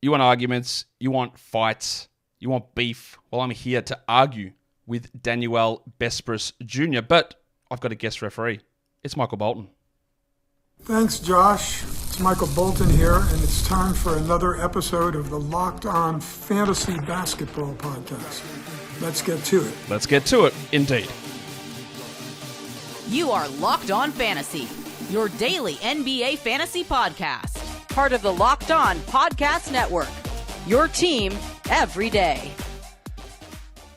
You want arguments, you want fights, you want beef. Well, I'm here to argue with Daniel Besbris Jr., but I've got a guest referee. It's Michael Bolton. Thanks, Josh. It's Michael Bolton here, and it's time for another episode of the Locked On Fantasy Basketball Podcast. Let's get to it. Let's get to it, indeed. You are Locked On Fantasy, your daily NBA fantasy podcast. Part of the Locked On Podcast Network, your team every day.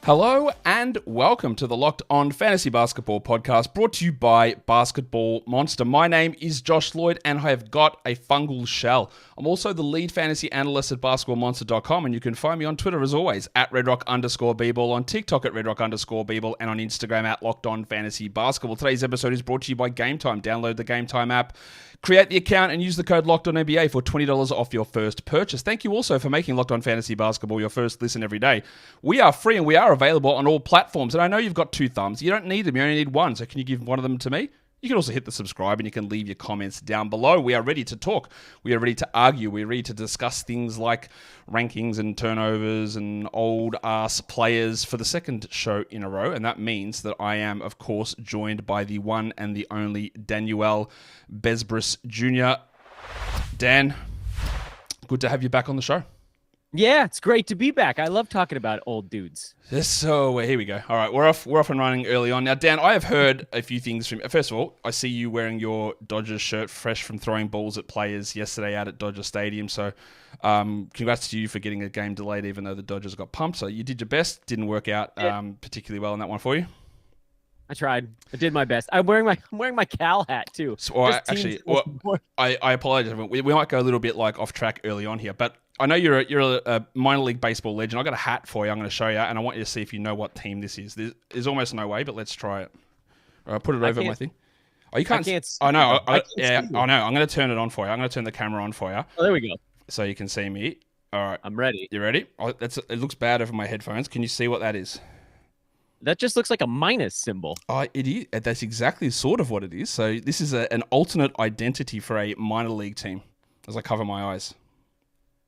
Hello and welcome to the Locked On Fantasy Basketball Podcast, brought to you by Basketball Monster. My name is Josh Lloyd and I have got a fungal shell. I'm also the lead fantasy analyst at basketballmonster.com, and you can find me on Twitter as always at redrock_bball, on TikTok at redrock_bball, and on Instagram at Locked On Fantasy Basketball. Today's episode is brought to you by Game Time. Download the Game Time app, create the account, and use the code LOCKEDONNBA for $20 off your first purchase. Thank you also for making Locked On Fantasy Basketball your first listen every day. We are free and we are available on all platforms. And I know you've got two thumbs. You don't need them. You only need one. So can you give one of them to me? You can also hit the subscribe and you can leave your comments down below. We are ready to talk. We are ready to argue. We're ready to discuss things like rankings and turnovers and old-ass players for the second show in a row. And that means that I am, of course, joined by the one and the only Daniel Besbris Jr. Dan, good to have you back on the show. Yeah, it's great to be back. I love talking about old dudes. So here we go. All right, we're off and running early on. Now, Dan, I have heard a few things from... First of all, I see you wearing your Dodgers shirt fresh from throwing balls at players yesterday out at Dodger Stadium. So congrats to you for getting a game delayed, even though the Dodgers got pumped. So you did your best. Didn't work out particularly well in that one for you. I tried. I did my best. I'm wearing my Cal hat too. So, I apologize. We might go a little bit like off track early on here, but I know you're a minor league baseball legend. I got a hat for you. I'm going to show you, and I want you to see if you know what team this is. There's almost no way, but let's try it. All right, put it over my thing. Oh, you can't. I know. I know. I'm going to turn it on for you. I'm going to turn the camera on for you. Oh, there we go. So you can see me. All right, I'm ready. You ready? Oh, it looks bad over my headphones. Can you see what that is? That just looks like a minus symbol. Oh, it is. That's exactly sort of what it is. So this is an alternate identity for a minor league team. As I cover my eyes.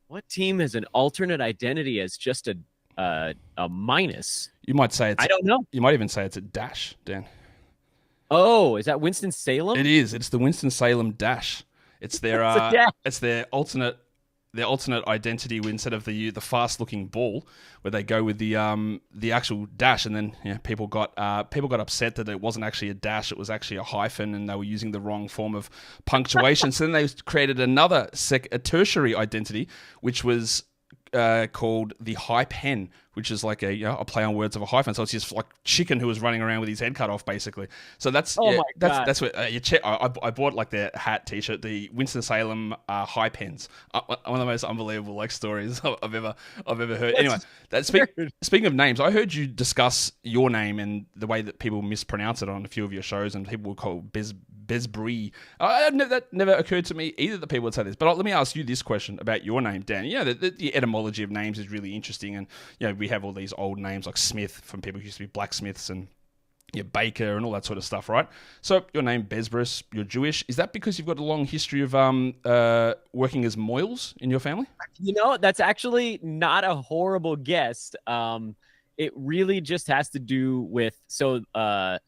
What team has an alternate identity as just a minus? You might say it's... I don't know. You might even say it's a dash, Dan. Oh, is that Winston-Salem? It is. It's the Winston-Salem dash. It's their it's their alternate identity instead of the fast-looking ball, where they go with the actual dash, and then people got upset that it wasn't actually a dash, it was actually a hyphen, and they were using the wrong form of punctuation. So then they created another a tertiary identity, which was called the hype hen, which is like a play on words of a hyphen. So it's just like chicken who was running around with his head cut off, basically. So that's that's what you check. I bought like their hat T-shirt, the Winston-Salem hype hens. One of the most unbelievable stories I've ever heard. Anyway, speaking of names, I heard you discuss your name and the way that people mispronounce it on a few of your shows, and people will call Besbris. That never occurred to me either that people would say this. But let me ask you this question about your name, Dan. The etymology of names is really interesting, and we have all these old names like Smith from people who used to be blacksmiths, and Baker and all that sort of stuff, right? So your name Besbris, you're Jewish. Is that because you've got a long history of working as moils in your family? That's actually not a horrible guess. It really just has to do with the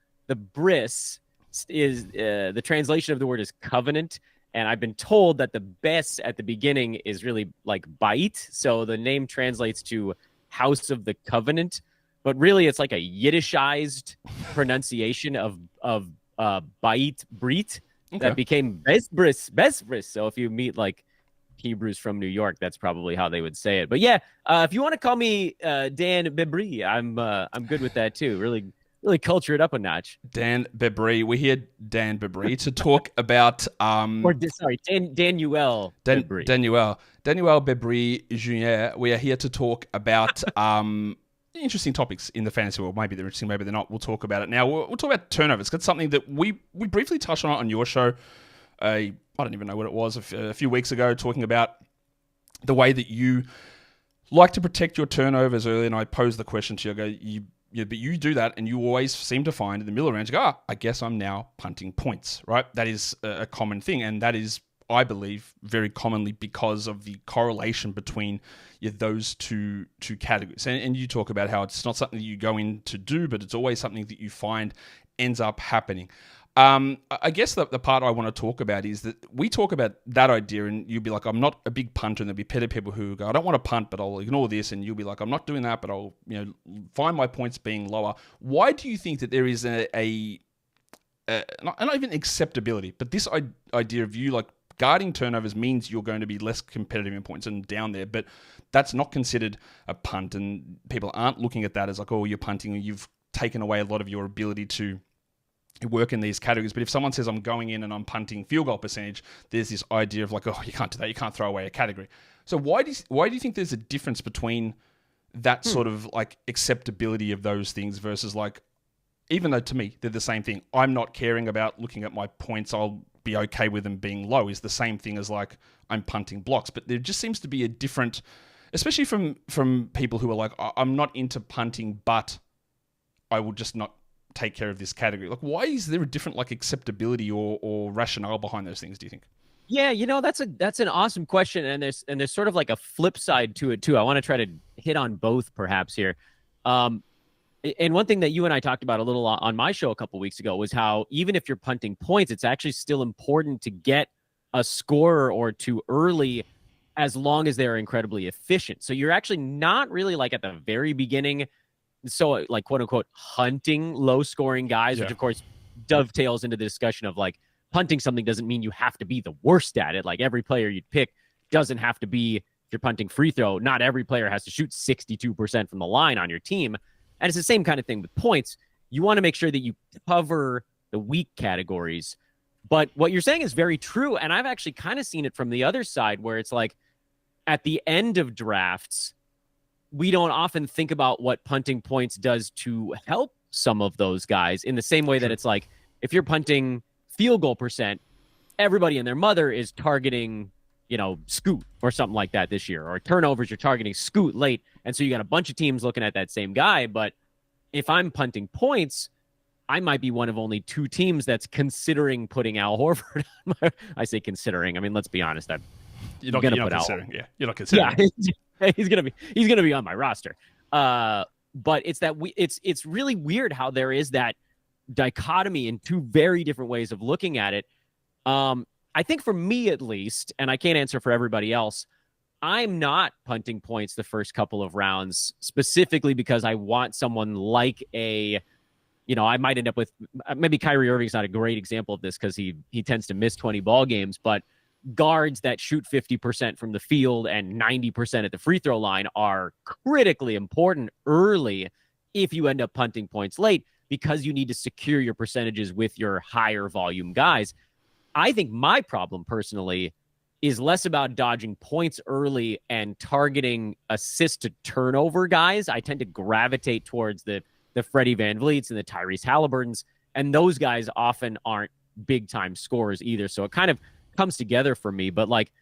bris is the translation of the word is covenant, and I've been told that the bes at the beginning is really like bait, so the name translates to House of the Covenant, but really it's like a Yiddishized pronunciation of bait brit that became Besbris. So if you meet like Hebrews from New York, that's probably how they would say it. But if you want to call me Dan Besbris, I'm good with that too. Really culture it up a notch. Dan Besbris. We're here, Dan Besbris, to talk about... Daniel Besbris. Daniel Besbris Jr. We are here to talk about interesting topics in the fantasy world. Maybe they're interesting, maybe they're not. We'll talk about it now. We'll talk about turnovers. That's something that we briefly touched on your show. I don't even know what it was, a few weeks ago, talking about the way that you like to protect your turnovers early. And I posed the question to you. I go, but you do that, and you always seem to find in the middle of the range, I guess I'm now punting points, right? That is a common thing, and that is I believe, very commonly because of the correlation between those two categories. And you talk about how it's not something that you go in to do, but it's always something that you find ends up happening. I guess the part I want to talk about is that we talk about that idea, and you'll be like, I'm not a big punter, and there'll be petty people who go, I don't want to punt, but I'll ignore this, and you'll be like, I'm not doing that, but I'll find my points being lower. Why do you think that there is not even acceptability, but this idea of you like guarding turnovers means you're going to be less competitive in points and down there, but that's not considered a punt, and people aren't looking at that as like, oh, you're punting, or you've taken away a lot of your ability to work in these categories. But if someone says I'm going in and I'm punting field goal percentage, there's this idea of like, oh, you can't do that, you can't throw away a category. So why do you think there's a difference between that sort of like acceptability of those things versus like, even though to me they're the same thing, I'm not caring about looking at my points, I'll be okay with them being low, is the same thing as like I'm punting blocks. But there just seems to be a different, especially from people who are like, I'm not into punting, but I will just not take care of this category. Like, why is there a different like acceptability or rationale behind those things, do you think? Yeah, that's an awesome question, and there's sort of like a flip side to it too. I want to try to hit on both perhaps here. And one thing that you and I talked about a little on my show a couple weeks ago was how even if you're punting points, it's actually still important to get a scorer or two early as long as they're incredibly efficient. So you're actually not really like at the very beginning, so like quote unquote hunting low scoring guys, which of course dovetails into the discussion of like punting something doesn't mean you have to be the worst at it. Like every player you'd pick doesn't have to be, if you're punting free throw, not every player has to shoot 62% from the line on your team. And it's the same kind of thing with points. You want to make sure that you cover the weak categories. But what you're saying is very true. And I've actually kind of seen it from the other side where it's like at the end of drafts, we don't often think about what punting points does to help some of those guys in the same way that it's like, if you're punting field goal percent, everybody and their mother is targeting, Scoot or something like that this year, or turnovers, you're targeting Scoot late. And so you got a bunch of teams looking at that same guy. But if I'm punting points, I might be one of only two teams that's considering putting Al Horford on I say considering. I mean, let's be honest. You're not considering. Yeah, you're not considering. Yeah, he's gonna be on my roster. But it's that it's really weird how there is that dichotomy in two very different ways of looking at it. I think for me at least, and I can't answer for everybody else, I'm not punting points the first couple of rounds specifically because I want someone like I might end up with maybe Kyrie Irving's not a great example of this because he tends to miss 20 ball games, but guards that shoot 50% from the field and 90% at the free throw line are critically important early if you end up punting points late because you need to secure your percentages with your higher volume guys. I think my problem personally is less about dodging points early and targeting assist to turnover guys. I tend to gravitate towards the Freddie VanVleets and the Tyrese Halliburtons, and those guys often aren't big time scorers either. So it kind of comes together for me. But like,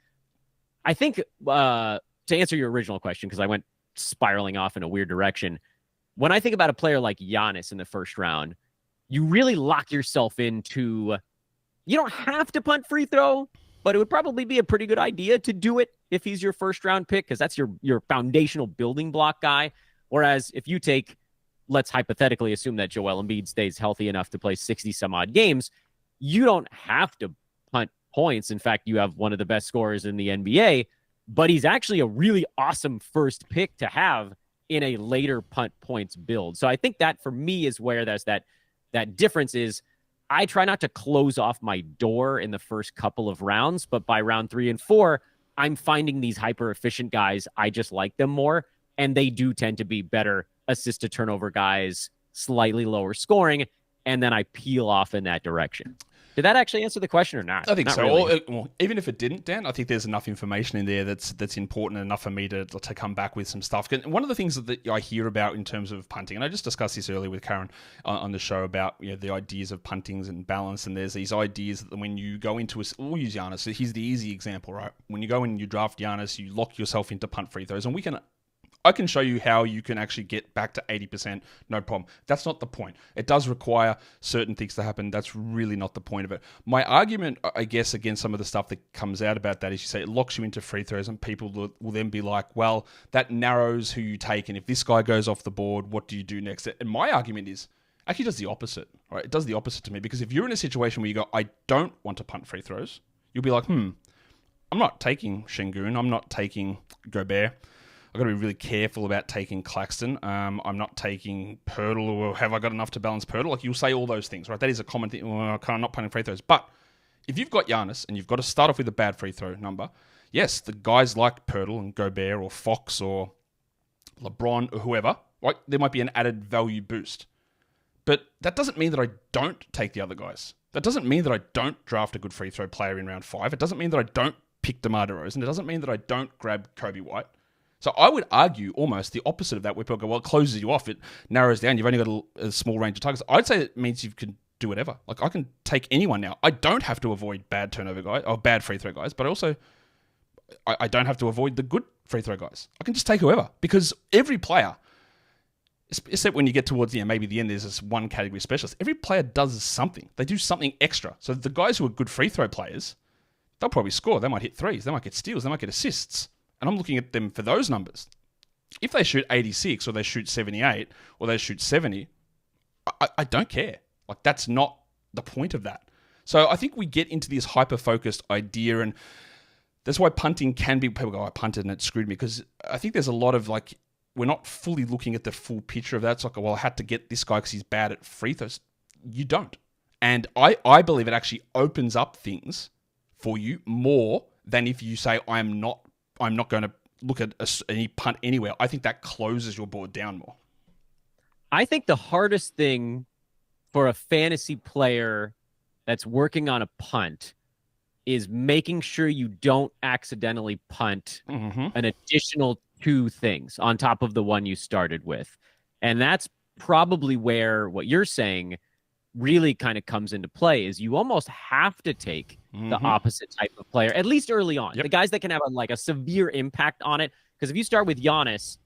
I think to answer your original question, because I went spiraling off in a weird direction, when I think about a player like Giannis in the first round, you really lock yourself into, you don't have to punt free throw, but it would probably be a pretty good idea to do it if he's your first round pick, because that's your foundational building block guy. Whereas if you take, let's hypothetically assume that Joel Embiid stays healthy enough to play 60 some odd games, you don't have to punt points. In fact, you have one of the best scorers in the NBA, but he's actually a really awesome first pick to have in a later punt points build. So I think that for me is where there's that difference is I try not to close off my door in the first couple of rounds, but by round 3 and 4, I'm finding these hyper efficient guys. I just like them more. And they do tend to be better assist to turnover guys, slightly lower scoring. And then I peel off in that direction. Did that actually answer the question or not? I think not so. Really. Well, even if it didn't, Dan, I think there's enough information in there that's important enough for me to come back with some stuff. One of the things that I hear about in terms of punting, and I just discussed this earlier with Karen on the show about the ideas of puntings and balance, and there's these ideas that when you go into we'll use Giannis. So here's the easy example, right? When you go and you draft Giannis, you lock yourself into punt free throws, and I can show you how you can actually get back to 80%, no problem. That's not the point. It does require certain things to happen. That's really not the point of it. My argument, I guess, against some of the stuff that comes out about that is you say it locks you into free throws, and people will then be like, well, that narrows who you take, and if this guy goes off the board, what do you do next? And my argument is, actually does the opposite. Right? It does the opposite to me, because if you're in a situation where you go, I don't want to punt free throws, you'll be like, I'm not taking Şengün. I'm not taking Gobert. I've got to be really careful about taking Claxton. I'm not taking Pirtle, or have I got enough to balance Pirtle? Like, you'll say all those things, right? That is a common thing. Well, I'm not punting free throws. But if you've got Giannis and you've got to start off with a bad free throw number, yes, the guys like Pirtle and Gobert or Fox or LeBron or whoever, right, there might be an added value boost. But that doesn't mean that I don't take the other guys. That doesn't mean that I don't draft a good free throw player in round 5. It doesn't mean that I don't pick DeMar DeRozan. It doesn't mean that I don't grab Kobe White. So I would argue almost the opposite of that, where people go, well, it closes you off, it narrows down, you've only got a small range of targets. I'd say it means you can do whatever. Like, I can take anyone now. I don't have to avoid bad turnover guys, or bad free throw guys, but also I don't have to avoid the good free throw guys. I can just take whoever, because every player, except when you get towards maybe the end, there's this one category specialist. Every player does something. They do something extra. So the guys who are good free throw players, they'll probably score. They might hit threes. They might get steals. They might get assists. And I'm looking at them for those numbers. If they shoot 86 or they shoot 78 or they shoot 70, I don't care. Like, that's not the point of that. So I think we get into this hyper-focused idea, and that's why punting can be, people go, I punted and it screwed me, because I think there's a lot of, like, we're not fully looking at the full picture of that. It's like, well, I had to get this guy because he's bad at free throws. You don't. And I believe it actually opens up things for you more than if you say, I'm not going to look at any punt anywhere. I think that closes your board down more. I think the hardest thing for a fantasy player that's working on a punt is making sure you don't accidentally punt an additional 2 things on top of the one you started with. And that's probably where what you're saying really kind of comes into play, is you almost have to take the opposite type of player, at least early on. Yep. The guys that can have a severe impact on it. Because if you start with Giannis,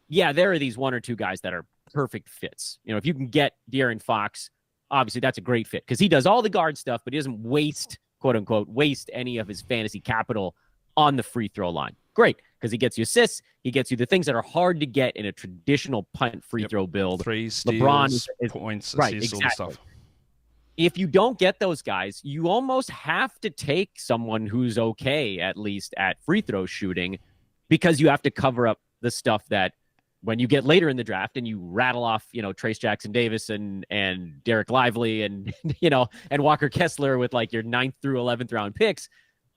yeah, there are these 1 or 2 guys that are perfect fits. You know, if you can get De'Aaron Fox, obviously that's a great fit, because he does all the guard stuff, but he doesn't waste, quote unquote, waste any of his fantasy capital on the free throw line. Great, because he gets you assists, he gets you the things that are hard to get in a traditional punt free throw build. Threes, steals, LeBron is points, right, assists, exactly. all the stuff. If you don't get those guys, you almost have to take someone who's okay, at least at free throw shooting, because you have to cover up the stuff that when you get later in the draft and you rattle off, Trace Jackson Davis and Derek Lively and, and Walker Kessler with like your 9th through 11th round picks,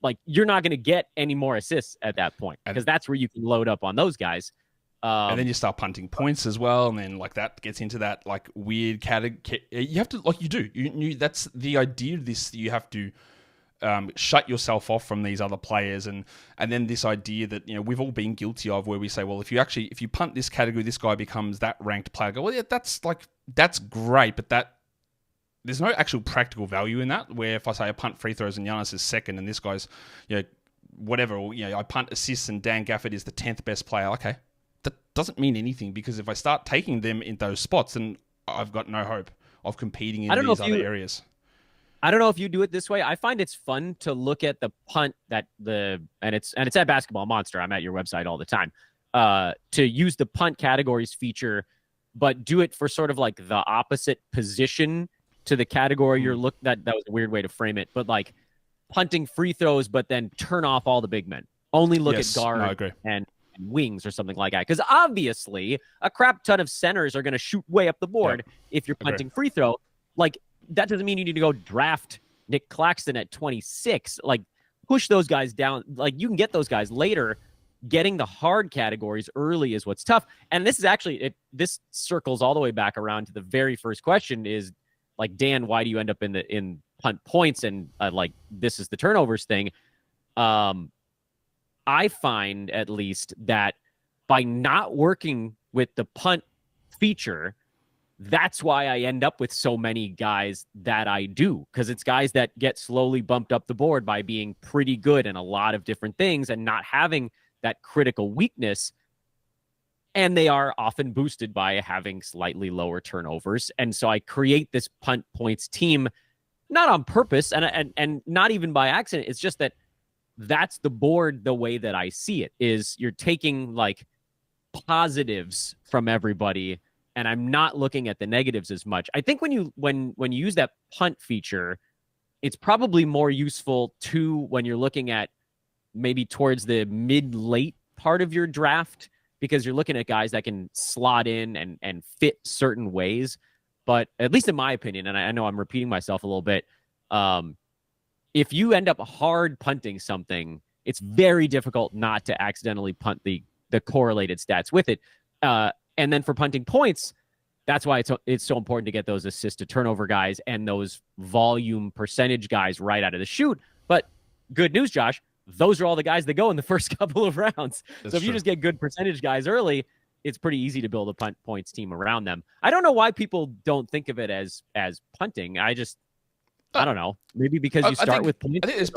like, you're not going to get any more assists at that point, because that's where you can load up on those guys. And then you start punting points as well, and then like that gets into that like weird category. You have to, like, you do. You that's the idea of this. You have to shut yourself off from these other players, and then this idea that we've all been guilty of, where we say, well, if you punt this category, this guy becomes that ranked player. I go, well, yeah, that's great, but there's no actual practical value in that. Where if I say I punt free throws and Giannis is second, and this guy's whatever, or I punt assists and Dan Gafford is the 10th best player. Okay. That doesn't mean anything, because if I start taking them in those spots, then I've got no hope of competing in these other areas. I don't know if you do it this way. I find it's fun to look at the punt and it's at Basketball Monster. I'm at your website all the time. To use the punt categories feature, but do it for sort of like the opposite position to the category you're looking at. That was a weird way to frame it, but like punting free throws, but then turn off all the big men. Only look at guard and wings or something like that, because obviously a crap ton of centers are going to shoot way up the board if you're punting free throw. Like, that doesn't mean you need to go draft Nick Claxton at 26. Like, push those guys down. Like, you can get those guys later. Getting the hard categories early is what's tough. And this is actually this circles all the way back around to the very first question, is like, Dan, why do you end up in punt points and like this is the turnovers thing? I find, at least, that by not working with the punt feature, that's why I end up with so many guys that I do, because it's guys that get slowly bumped up the board by being pretty good in a lot of different things and not having that critical weakness. And they are often boosted by having slightly lower turnovers. And so I create this punt points team, not on purpose and not even by accident. It's just that that's the board. The way that I see it is you're taking like positives from everybody, and I'm not looking at the negatives as much. I think when you use that punt feature, it's probably more useful too when you're looking at maybe towards the mid-late part of your draft, because you're looking at guys that can slot in and fit certain ways. But at least in my opinion, and I know I'm repeating myself a little bit, if you end up hard punting something, it's very difficult not to accidentally punt the correlated stats with it. And then for punting points, that's why it's so important to get those assist to turnover guys and those volume percentage guys right out of the chute. But good news, Josh, those are all the guys that go in the first couple of rounds. That's so if you true. just get good percentage guys early, it's pretty easy to build a punt points team around them. I don't know why people don't think of it as punting. I don't know. Maybe because you start with points. I think there's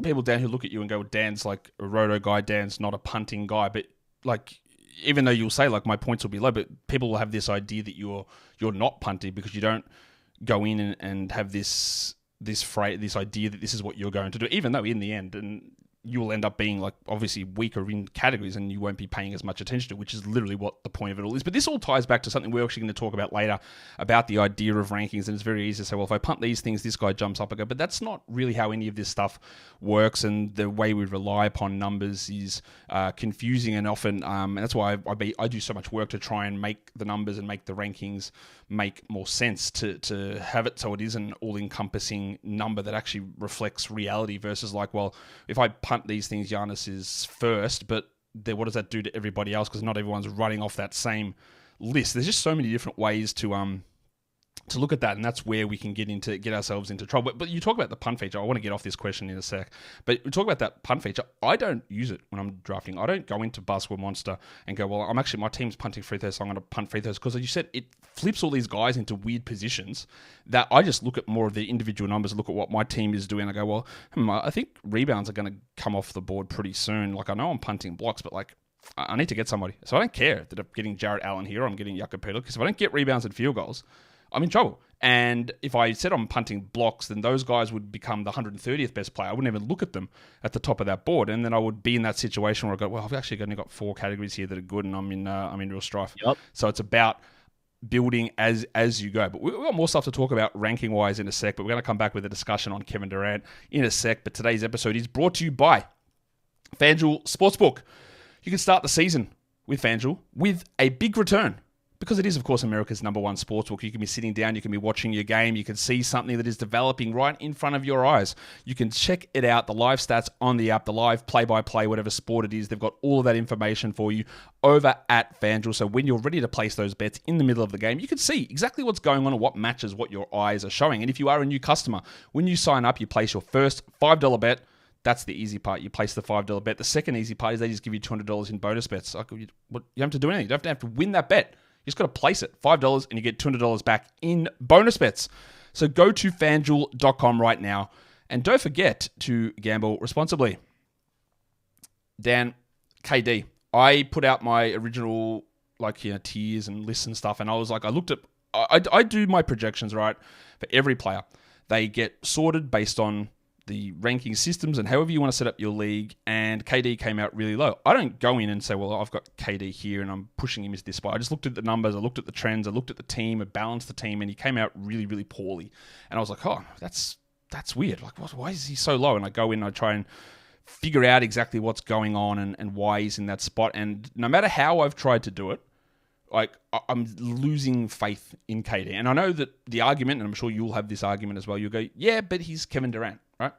people, Dan, who look at you and go, Dan's like a roto guy, Dan's not a punting guy. But like, even though you'll say like my points will be low, but people will have this idea that you're not punting because you don't go in and have this idea that this is what you're going to do, even though in the end, and you will end up being like obviously weaker in categories and you won't be paying as much attention to, which is literally what the point of it all is. But this all ties back to something we're actually going to talk about later about the idea of rankings. And it's very easy to say, well, if I punt these things, this guy jumps up. I go, but that's not really how any of this stuff works. And the way we rely upon numbers is confusing and often, and that's why I do so much work to try and make the numbers and make the rankings make more sense, to have it so it is an all-encompassing number that actually reflects reality versus like, well, if I punt these things, Giannis is first, but then what does that do to everybody else? Because not everyone's running off that same list. There's just so many different ways to look at that, and that's where we can get ourselves into trouble. But you talk about the punt feature. I want to get off this question in a sec. But we talk about that punt feature. I don't use it when I'm drafting. I don't go into Basketball Monster and go, well, my team's punting free throws, so I'm going to punt free throws. Because as you said, it flips all these guys into weird positions that I just look at more of the individual numbers, look at what my team is doing. I go, well, I think rebounds are going to come off the board pretty soon. Like, I know I'm punting blocks, but like, I need to get somebody. So I don't care that I'm getting Jarrett Allen here or I'm getting Jakob Poeltl, because if I don't get rebounds and field goals, I'm in trouble. And if I said I'm punting blocks, then those guys would become the 130th best player. I wouldn't even look at them at the top of that board. And then I would be in that situation where I go, well, I've actually only got 4 categories here that are good, and I'm in real strife. Yep. So it's about building as you go. But we've got more stuff to talk about ranking-wise in a sec, but we're going to come back with a discussion on Kevin Durant in a sec. But today's episode is brought to you by FanDuel Sportsbook. You can start the season with FanDuel with a big return, because it is, of course, America's #1 sportsbook. You can be sitting down, you can be watching your game, you can see something that is developing right in front of your eyes. You can check it out, the live stats on the app, the live play-by-play, whatever sport it is. They've got all of that information for you over at FanDuel. So when you're ready to place those bets in the middle of the game, you can see exactly what's going on and what matches what your eyes are showing. And if you are a new customer, when you sign up, you place your first $5 bet. That's the easy part. You place the $5 bet. The second easy part is they just give you $200 in bonus bets. You don't have to do anything. You don't have to win that bet. You just got to place it, $5, and you get $200 back in bonus bets. So go to FanDuel.com right now, and don't forget to gamble responsibly. Dan, KD, I put out my original tiers and lists and stuff, and I was like, I do my projections, right, for every player. They get sorted based on the ranking systems and however you want to set up your league, and KD came out really low. I don't go in and say, well, I've got KD here and I'm pushing him as this spot. I just looked at the numbers, I looked at the trends, I looked at the team, I balanced the team, and he came out really, really poorly. And I was like, oh, that's weird. Like, why is he so low? And I go in and I try and figure out exactly what's going on and why he's in that spot. And no matter how I've tried to do it, like, I'm losing faith in KD. And I know that the argument, and I'm sure you'll have this argument as well, you'll go, yeah, but he's Kevin Durant, right?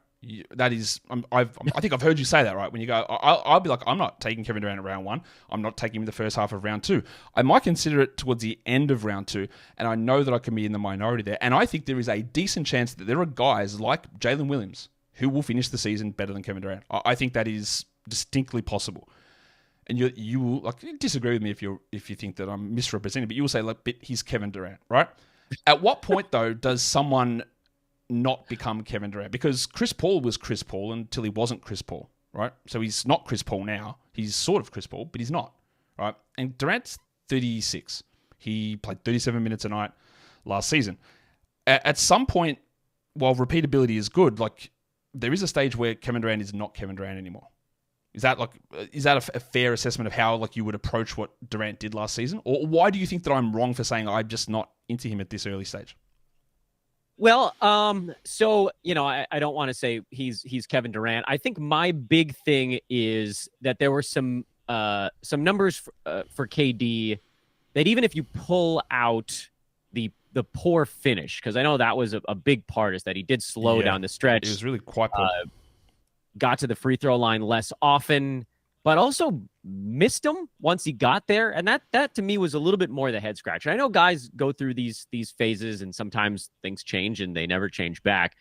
That is, I think I've heard you say that, right? When you go, I'll be like, I'm not taking Kevin Durant in round 1. I'm not taking him in the first half of round 2. I might consider it towards the end of round 2, and I know that I can be in the minority there. And I think there is a decent chance that there are guys like Jalen Williams who will finish the season better than Kevin Durant. I think that is distinctly possible. And you will disagree with me if you think that I'm misrepresenting, but you will say, but he's Kevin Durant, right? At what point though does someone not become Kevin Durant? Because Chris Paul was Chris Paul until he wasn't Chris Paul, right? So he's not Chris Paul now. He's sort of Chris Paul, but he's not, right? And Durant's 36. He played 37 minutes a night last season. At some point, while repeatability is good, like there is a stage where Kevin Durant is not Kevin Durant anymore. Is that a fair assessment of how like you would approach what Durant did last season? Or why do you think that I'm wrong for saying I'm just not into him at this early stage? Well, so, I don't want to say he's Kevin Durant. I think my big thing is that there were some numbers for KD that even if you pull out the poor finish, because I know that was a big part, is that he did slow down the stretch. It was really quite poor. Got to the free throw line less often, but also missed them once he got there. And that to me was a little bit more the head scratcher. I know guys go through these phases and sometimes things change and they never change back.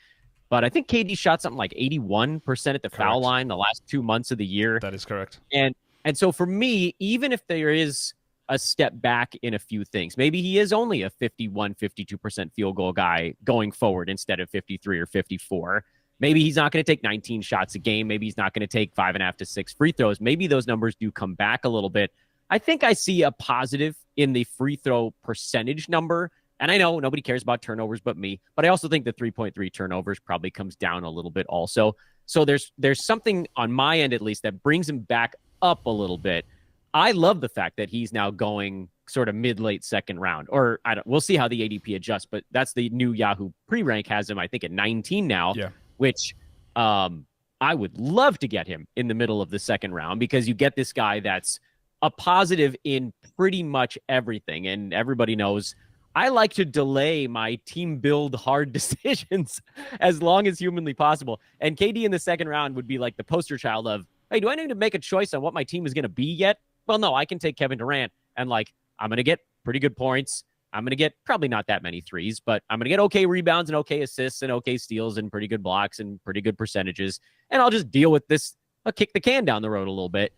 But I think KD shot something like 81% at the foul line the last 2 months of the year. That is correct. And so for me, even if there is a step back in a few things, maybe he is only a 51, 52% field goal guy going forward instead of 53 or 54. Maybe he's not going to take 19 shots a game. Maybe he's not going to take 5.5 to 6 free throws. Maybe those numbers do come back a little bit. I think I see a positive in the free throw percentage number. And I know nobody cares about turnovers but me, but I also think the 3.3 turnovers probably comes down a little bit also. So there's something on my end, at least, that brings him back up a little bit. I love the fact that he's now going sort of mid-late second round, or we'll see how the ADP adjusts, but that's the new Yahoo pre-rank has him, I think, at 19 now. Yeah. Which I would love to get him in the middle of the second round, because you get this guy that's a positive in pretty much everything. And everybody knows I like to delay my team build hard decisions as long as humanly possible. And KD in the second round would be like the poster child of, hey, do I need to make a choice on what my team is going to be yet? Well, no, I can take Kevin Durant and I'm going to get pretty good points. I'm going to get probably not that many threes, but I'm going to get okay rebounds and okay assists and okay steals and pretty good blocks and pretty good percentages. And I'll just deal with this. I'll kick the can down the road a little bit.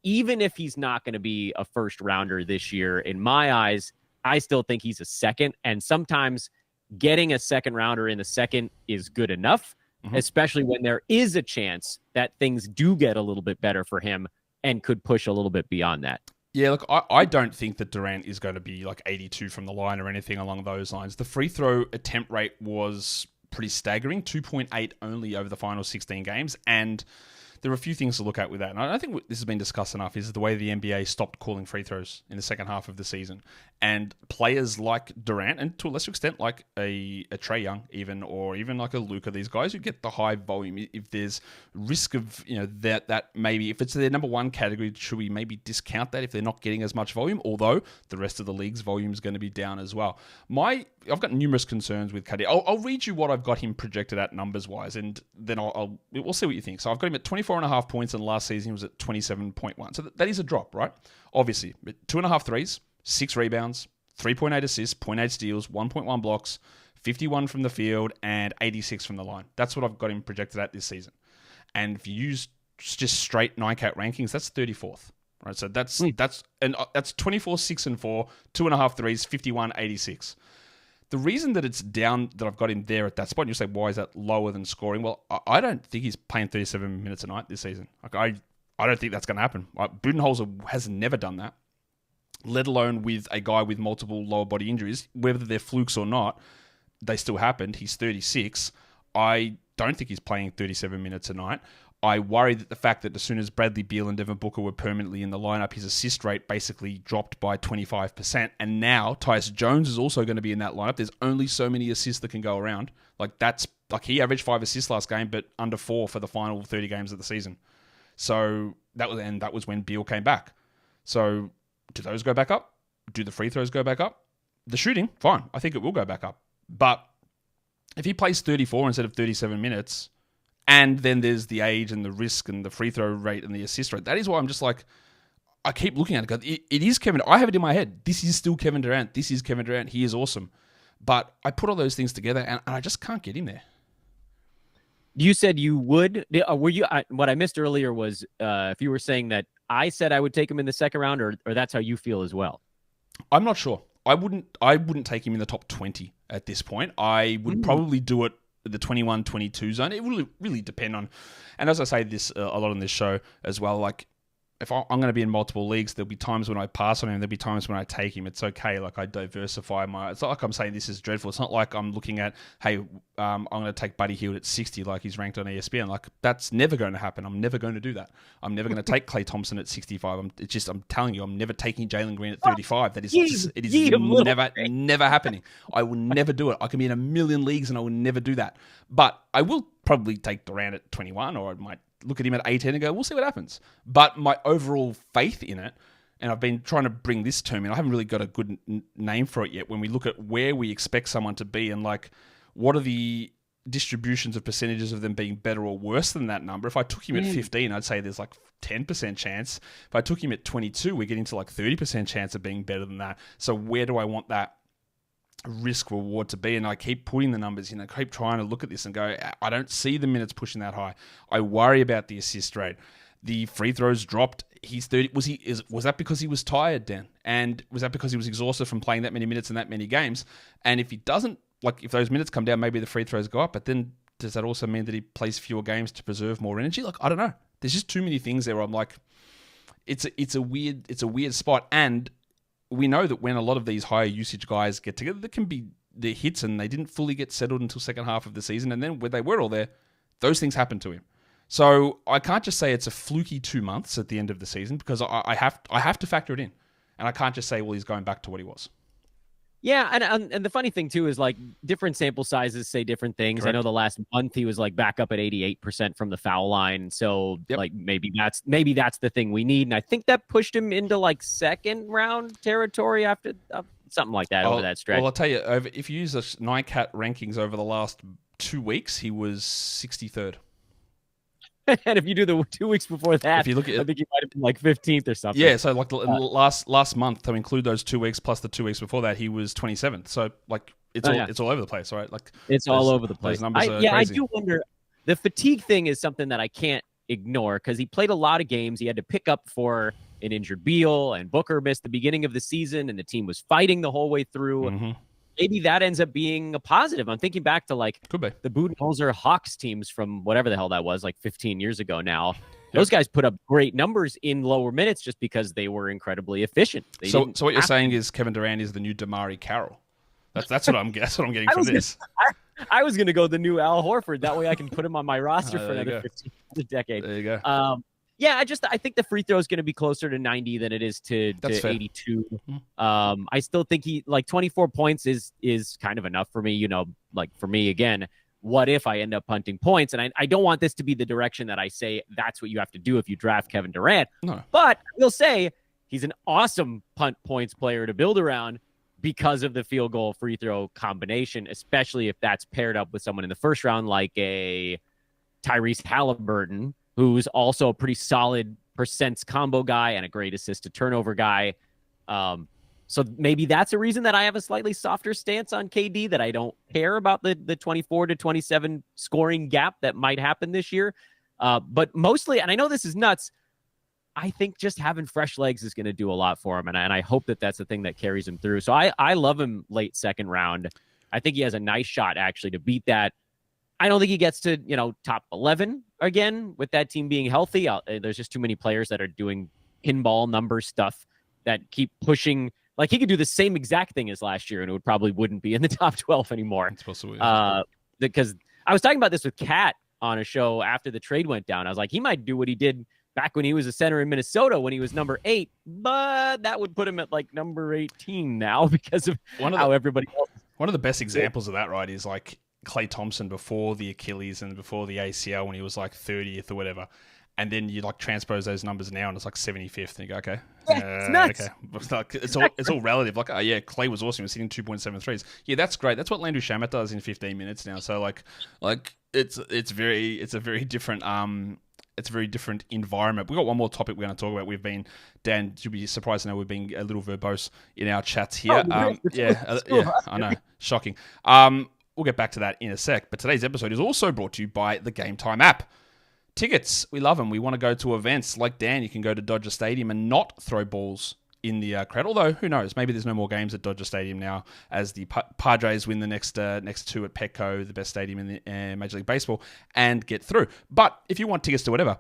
Even if he's not going to be a first rounder this year, in my eyes, I still think he's a second. And sometimes getting a second rounder in the second is good enough, especially when there is a chance that things do get a little bit better for him and could push a little bit beyond that. Yeah, look, I don't think that Durant is going to be like 82 from the line or anything along those lines. The free throw attempt rate was pretty staggering, 2.8 only over the final 16 games. And there are a few things to look at with that. And I don't think this has been discussed enough, is the way the NBA stopped calling free throws in the second half of the season. And players like Durant, and to a lesser extent like a Trae Young even, or even like a Luka, these guys who get the high volume, if there's risk of, that maybe if it's their number one category, should we maybe discount that if they're not getting as much volume? Although the rest of the league's volume is going to be down as well. I've got numerous concerns with KD. I'll read you what I've got him projected at numbers-wise, and then we'll see what you think. So I've got him at 24.5 points, and last season he was at 27.1. So that is a drop, right? Obviously, 2.5 threes, 6 rebounds, 3.8 assists, 0.8 steals, 1.1 blocks, 51 from the field, and 86 from the line. That's what I've got him projected at this season. And if you use just straight 9-cat rankings, that's 34th. Right, so that's 24, 6, and 4, 2.5 threes, 51, 86. The reason that it's down, that I've got him there at that spot, and you say, why is that lower than scoring? Well, I don't think he's playing 37 minutes a night this season. Like I don't think that's going to happen. Budenholzer has never done that, let alone with a guy with multiple lower body injuries. Whether they're flukes or not, they still happened. He's 36. I don't think he's playing 37 minutes a night. I worry that the fact that as soon as Bradley Beal and Devin Booker were permanently in the lineup, his assist rate basically dropped by 25%. And now Tyus Jones is also going to be in that lineup. There's only so many assists that can go around. He averaged 5 assists last game, but under 4 for the final 30 games of the season. So that was when Beal came back. So do those go back up? Do the free throws go back up? The shooting, fine. I think it will go back up. But if he plays 34 instead of 37 minutes, and then there's the age and the risk and the free throw rate and the assist rate, that is why I'm just like, I keep looking at it. It is Kevin. I have it in my head. This is still Kevin Durant. This is Kevin Durant. He is awesome. But I put all those things together and I just can't get him there. You said you would. Were you? What I missed earlier was if you were saying that I said I would take him in the second round, or that's how you feel as well. I'm not sure. I wouldn't take him in the top 20 at this point. I would probably do it the 21, 22 zone. It will really depend on, and as I say this a lot on this show as well, like if I'm going to be in multiple leagues, there'll be times when I pass on him. There'll be times when I take him. It's okay. Like I diversify it's not like I'm saying this is dreadful. It's not like I'm looking at, hey, I'm going to take Buddy Hield at 60 like he's ranked on ESPN. Like that's never going to happen. I'm never going to do that. I'm never going to take Klay Thompson at 65. I'm telling you, I'm never taking Jalen Green at 35. It is never happening. I will never do it. I can be in a million leagues and I will never do that. But I will probably take Durant at 21, or I might look at him at 18 and go, we'll see what happens. But my overall faith in it, and I've been trying to bring this term in, I haven't really got a good name for it yet, when we look at where we expect someone to be and like what are the distributions of percentages of them being better or worse than that number. If I took him at 15, I'd say there's like 10% chance. If I took him at 22, we're getting to like 30% chance of being better than that. So where do I want that risk reward to be? And I keep putting the numbers, keep trying to look at this and go, I don't see the minutes pushing that high. I worry about the assist rate. The free throws dropped. He's 30. Was that because he was tired, Dan? And was that because he was exhausted from playing that many minutes in that many games? And if he doesn't, like if those minutes come down, maybe the free throws go up, but then does that also mean that he plays fewer games to preserve more energy? Like, I don't know. There's just too many things there where I'm like, it's a weird spot. And we know that when a lot of these higher usage guys get together, there can be the hits and they didn't fully get settled until second half of the season. And then when they were all there, those things happened to him. So I can't just say it's a fluky 2 months at the end of the season, because I have to factor it in. And I can't just say, well, he's going back to what he was. Yeah, and the funny thing, too, is like different sample sizes say different things. Correct. I know the last month he was like back up at 88% from the foul line. So like maybe that's the thing we need. And I think that pushed him into like second round territory after something like that over that stretch. Well, I'll tell you, if you use the NICAT rankings over the last 2 weeks, he was 63rd. And if you do the 2 weeks before that, if you look at I think he might have been like 15th or something. Yeah, so like last month, to include those 2 weeks plus the 2 weeks before that, he was 27th. So like it's all over the place, right? Like it's all over the place. Those numbers are crazy. I do wonder. The fatigue thing is something that I can't ignore, because he played a lot of games. He had to pick up for an injured Beal, and Booker missed the beginning of the season, and the team was fighting the whole way through. Mm-hmm. Maybe that ends up being a positive. I'm thinking back to like the Budenholzer Hawks teams from whatever the hell that was, like 15 years ago now. Those guys put up great numbers in lower minutes just because they were incredibly efficient. So what you're saying is Kevin Durant is the new Damari Carroll. That's what I'm getting from this. I was going to go the new Al Horford. That way I can put him on my roster for another 15 decade. There you go. Yeah, I think the free throw is going to be closer to 90 than it is to 82. I still think he 24 points is kind of enough for me. Like for me, again, what if I end up punting points? And I don't want this to be the direction that I say that's what you have to do if you draft Kevin Durant. No. But I will say he's an awesome punt points player to build around because of the field goal free throw combination, especially if that's paired up with someone in the first round like a Tyrese Halliburton, who's also a pretty solid percents combo guy and a great assist to turnover guy. So maybe that's a reason that I have a slightly softer stance on KD, that I don't care about the 24 to 27 scoring gap that might happen this year. But mostly, and I know this is nuts, I think just having fresh legs is going to do a lot for him. And I hope that that's the thing that carries him through. So I love him late second round. I think he has a nice shot actually to beat that. I don't think he gets to, top 11 again with that team being healthy. There's just too many players that are doing pinball number stuff that keep pushing. Like he could do the same exact thing as last year and it probably wouldn't be in the top 12 anymore. Because I was talking about this with Kat on a show after the trade went down. I was like, he might do what he did back when he was a center in Minnesota when he was number 8, but that would put him at like number 18 now because of how everybody else. One of the best examples of that, right, is like Klay Thompson before the Achilles and before the ACL when he was like 30th or whatever. And then you like transpose those numbers now and it's like 75th. And you go, okay. It's nuts. Okay. It's all relative. Like, oh yeah, Klay was awesome. He was hitting 2.73s. Yeah, that's great. That's what Landry Shamet does in 15 minutes now. So like it's a very different environment. We've got one more topic we're going to talk about. Dan, you'll be surprised to know we've been a little verbose in our chats here. Yeah, I know. Shocking. We'll get back to that in a sec. But today's episode is also brought to you by the Game Time app. Tickets, we love them. We want to go to events. Like Dan, you can go to Dodger Stadium and not throw balls in the crowd. Although, who knows? Maybe there's no more games at Dodger Stadium now as the Padres win the next two at Petco, the best stadium in the Major League Baseball, and get through. But if you want tickets to whatever,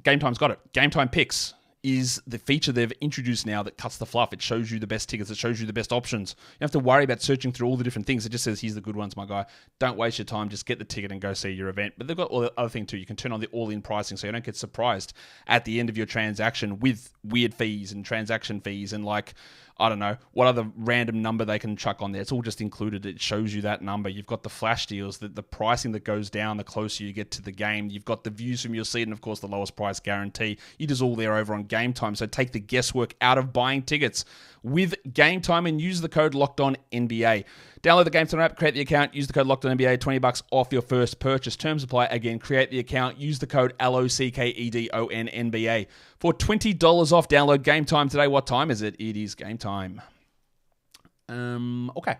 Game Time's got it. Game Time Picks. is the feature they've introduced now that cuts the fluff. It shows you the best tickets. It shows you the best options. You don't have to worry about searching through all the different things. It just says, here's the good ones, my guy. Don't waste your time. Just get the ticket and go see your event. But they've got all the other thing too. You can turn on the all-in pricing so you don't get surprised at the end of your transaction with weird fees and transaction fees and like, I don't know, what other random number they can chuck on there. It's all just included. It shows you that number. You've got the flash deals, the pricing that goes down the closer you get to the game. You've got the views from your seat and, of course, the lowest price guarantee. It is all there over on Game Time. So take the guesswork out of buying tickets with Game Time and use the code LOCKEDONNBA. Download the Game Time app, create the account, use the code LOCKEDONNBA, $20 off your first purchase. Terms apply. Again, create the account, use the code LOCKEDONNBA for $20 off. Download Game Time today. What time is it? It is game time. Okay.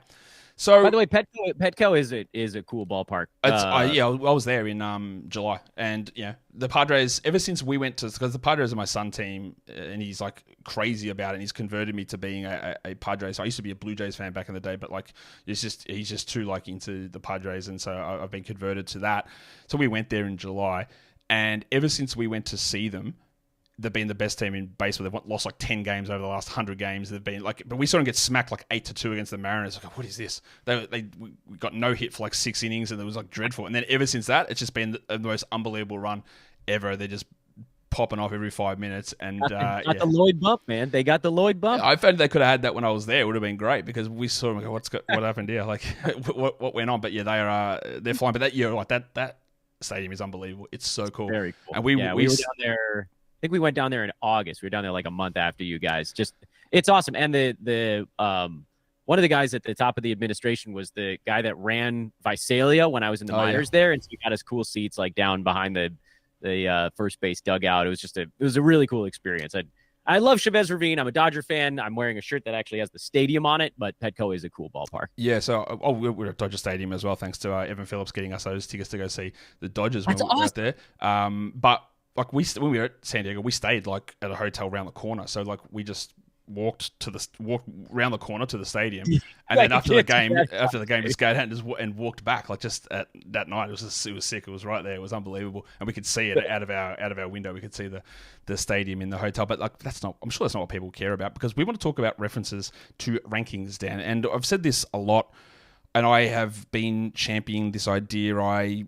So, by the way, Petco is a cool ballpark. I was there in July, and the Padres. Ever since we went to, because the Padres are my son team, and he's like crazy about it. And he's converted me to being a Padres. I used to be a Blue Jays fan back in the day, but like he's just too like into the Padres, and so I've been converted to that. So we went there in July, and ever since we went to see them, they've been the best team in baseball. They've lost like 10 games over the last 100 games. They've been like, but we saw them get smacked like 8-2 against the Mariners. Like, what is this? We got no hit for like 6 innings, and it was like dreadful. And then ever since that, it's just been the most unbelievable run ever. They're just popping off every 5 minutes. And got the Lloyd bump, man. They got the Lloyd bump. I felt they could have had that when I was there. It would have been great because we saw them. Go, what happened here? Like, what went on? But yeah, they're flying. But that year, like that stadium is unbelievable. It's so cool. Very cool. And we were down there. I think we went down there in August. We were down there like a month after you guys. Just, it's awesome. And the one of the guys at the top of the administration was the guy that ran Visalia when I was in the minors there, and so he got us cool seats like down behind the first base dugout. It was a really cool experience. I love Chavez Ravine. I'm a Dodger fan. I'm wearing a shirt that actually has the stadium on it, but Petco is a cool ballpark. Yeah, so we're at Dodger Stadium as well, thanks to Evan Phillips getting us those tickets to go see the Dodgers when we were out there. But like when we were at San Diego, we stayed like at a hotel around the corner. So like we just walked around the corner to the stadium, and then after the game, just got out and walked back. Like just at that night, it was sick. It was right there. It was unbelievable, and we could see it out of our window. We could see the stadium in the hotel. But like I'm sure that's not what people care about, because we want to talk about references to rankings, Dan. And I've said this a lot, and I have been championing this idea.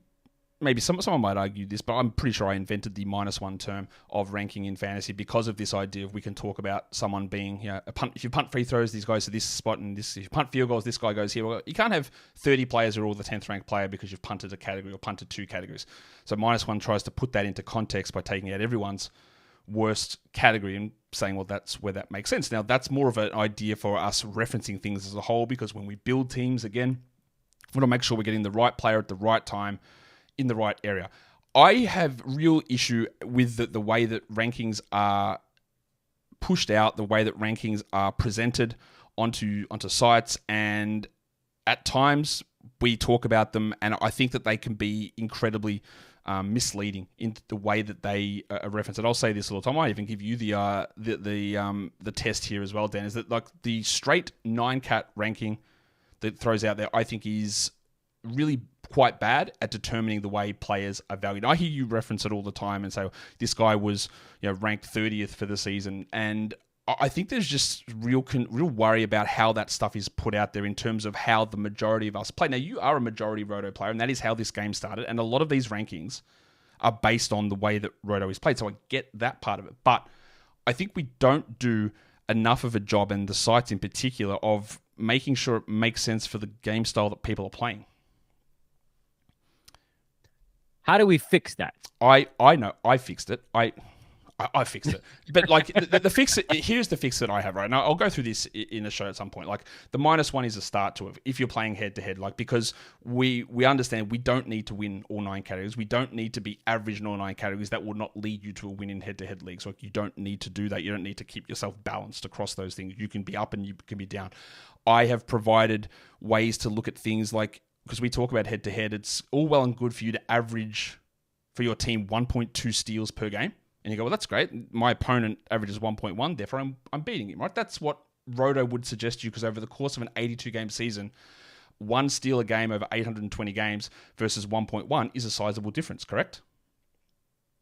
Maybe someone might argue this, but I'm pretty sure I invented the -1 term of ranking in fantasy because of this idea of we can talk about someone being, a punt. If you punt free throws, these guys to this spot, and this. If you punt field goals, this guy goes here. Well, you can't have 30 players who are all the 10th ranked player because you've punted a category or punted 2 categories. So -1 tries to put that into context by taking out everyone's worst category and saying, well, that's where that makes sense. Now, that's more of an idea for us referencing things as a whole, because when we build teams, again, we want to make sure we're getting the right player at the right time, in the right area. I have real issue with the way that rankings are pushed out, the way that rankings are presented onto sites, and at times we talk about them, and I think that they can be incredibly misleading in the way that they reference it. I'll say this all the time. I even give you the test here as well, Dan. Is that like the straight 9-cat ranking that throws out there? I think is really quite bad at determining the way players are valued. I hear you reference it all the time and say, well, this guy was ranked 30th for the season, and I think there's just real worry about how that stuff is put out there in terms of how the majority of us play. Now, you are a majority Roto player, and that is how this game started, and a lot of these rankings are based on the way that Roto is played, so I get that part of it. But I think we don't do enough of a job, and the sites in particular, of making sure it makes sense for the game style that people are playing. How do we fix that? I know. I fixed it. I fixed it. But like the fix, here's the fix that I have right now. I'll go through this in a show at some point. Like the -1 is a start to it if you're playing head to head. Like, because we understand we don't need to win all 9 categories. We don't need to be average in all 9 categories. That will not lead you to a win in head to head leagues. Like, you don't need to do that. You don't need to keep yourself balanced across those things. You can be up and you can be down. I have provided ways to look at things like, because we talk about head to head, it's all well and good for you to average for your team 1.2 steals per game. And you go, well, that's great. My opponent averages 1.1, therefore I'm beating him, right? That's what Roto would suggest you, because over the course of an 82-game season, 1 steal a game over 820 games versus 1.1 is a sizable difference, correct?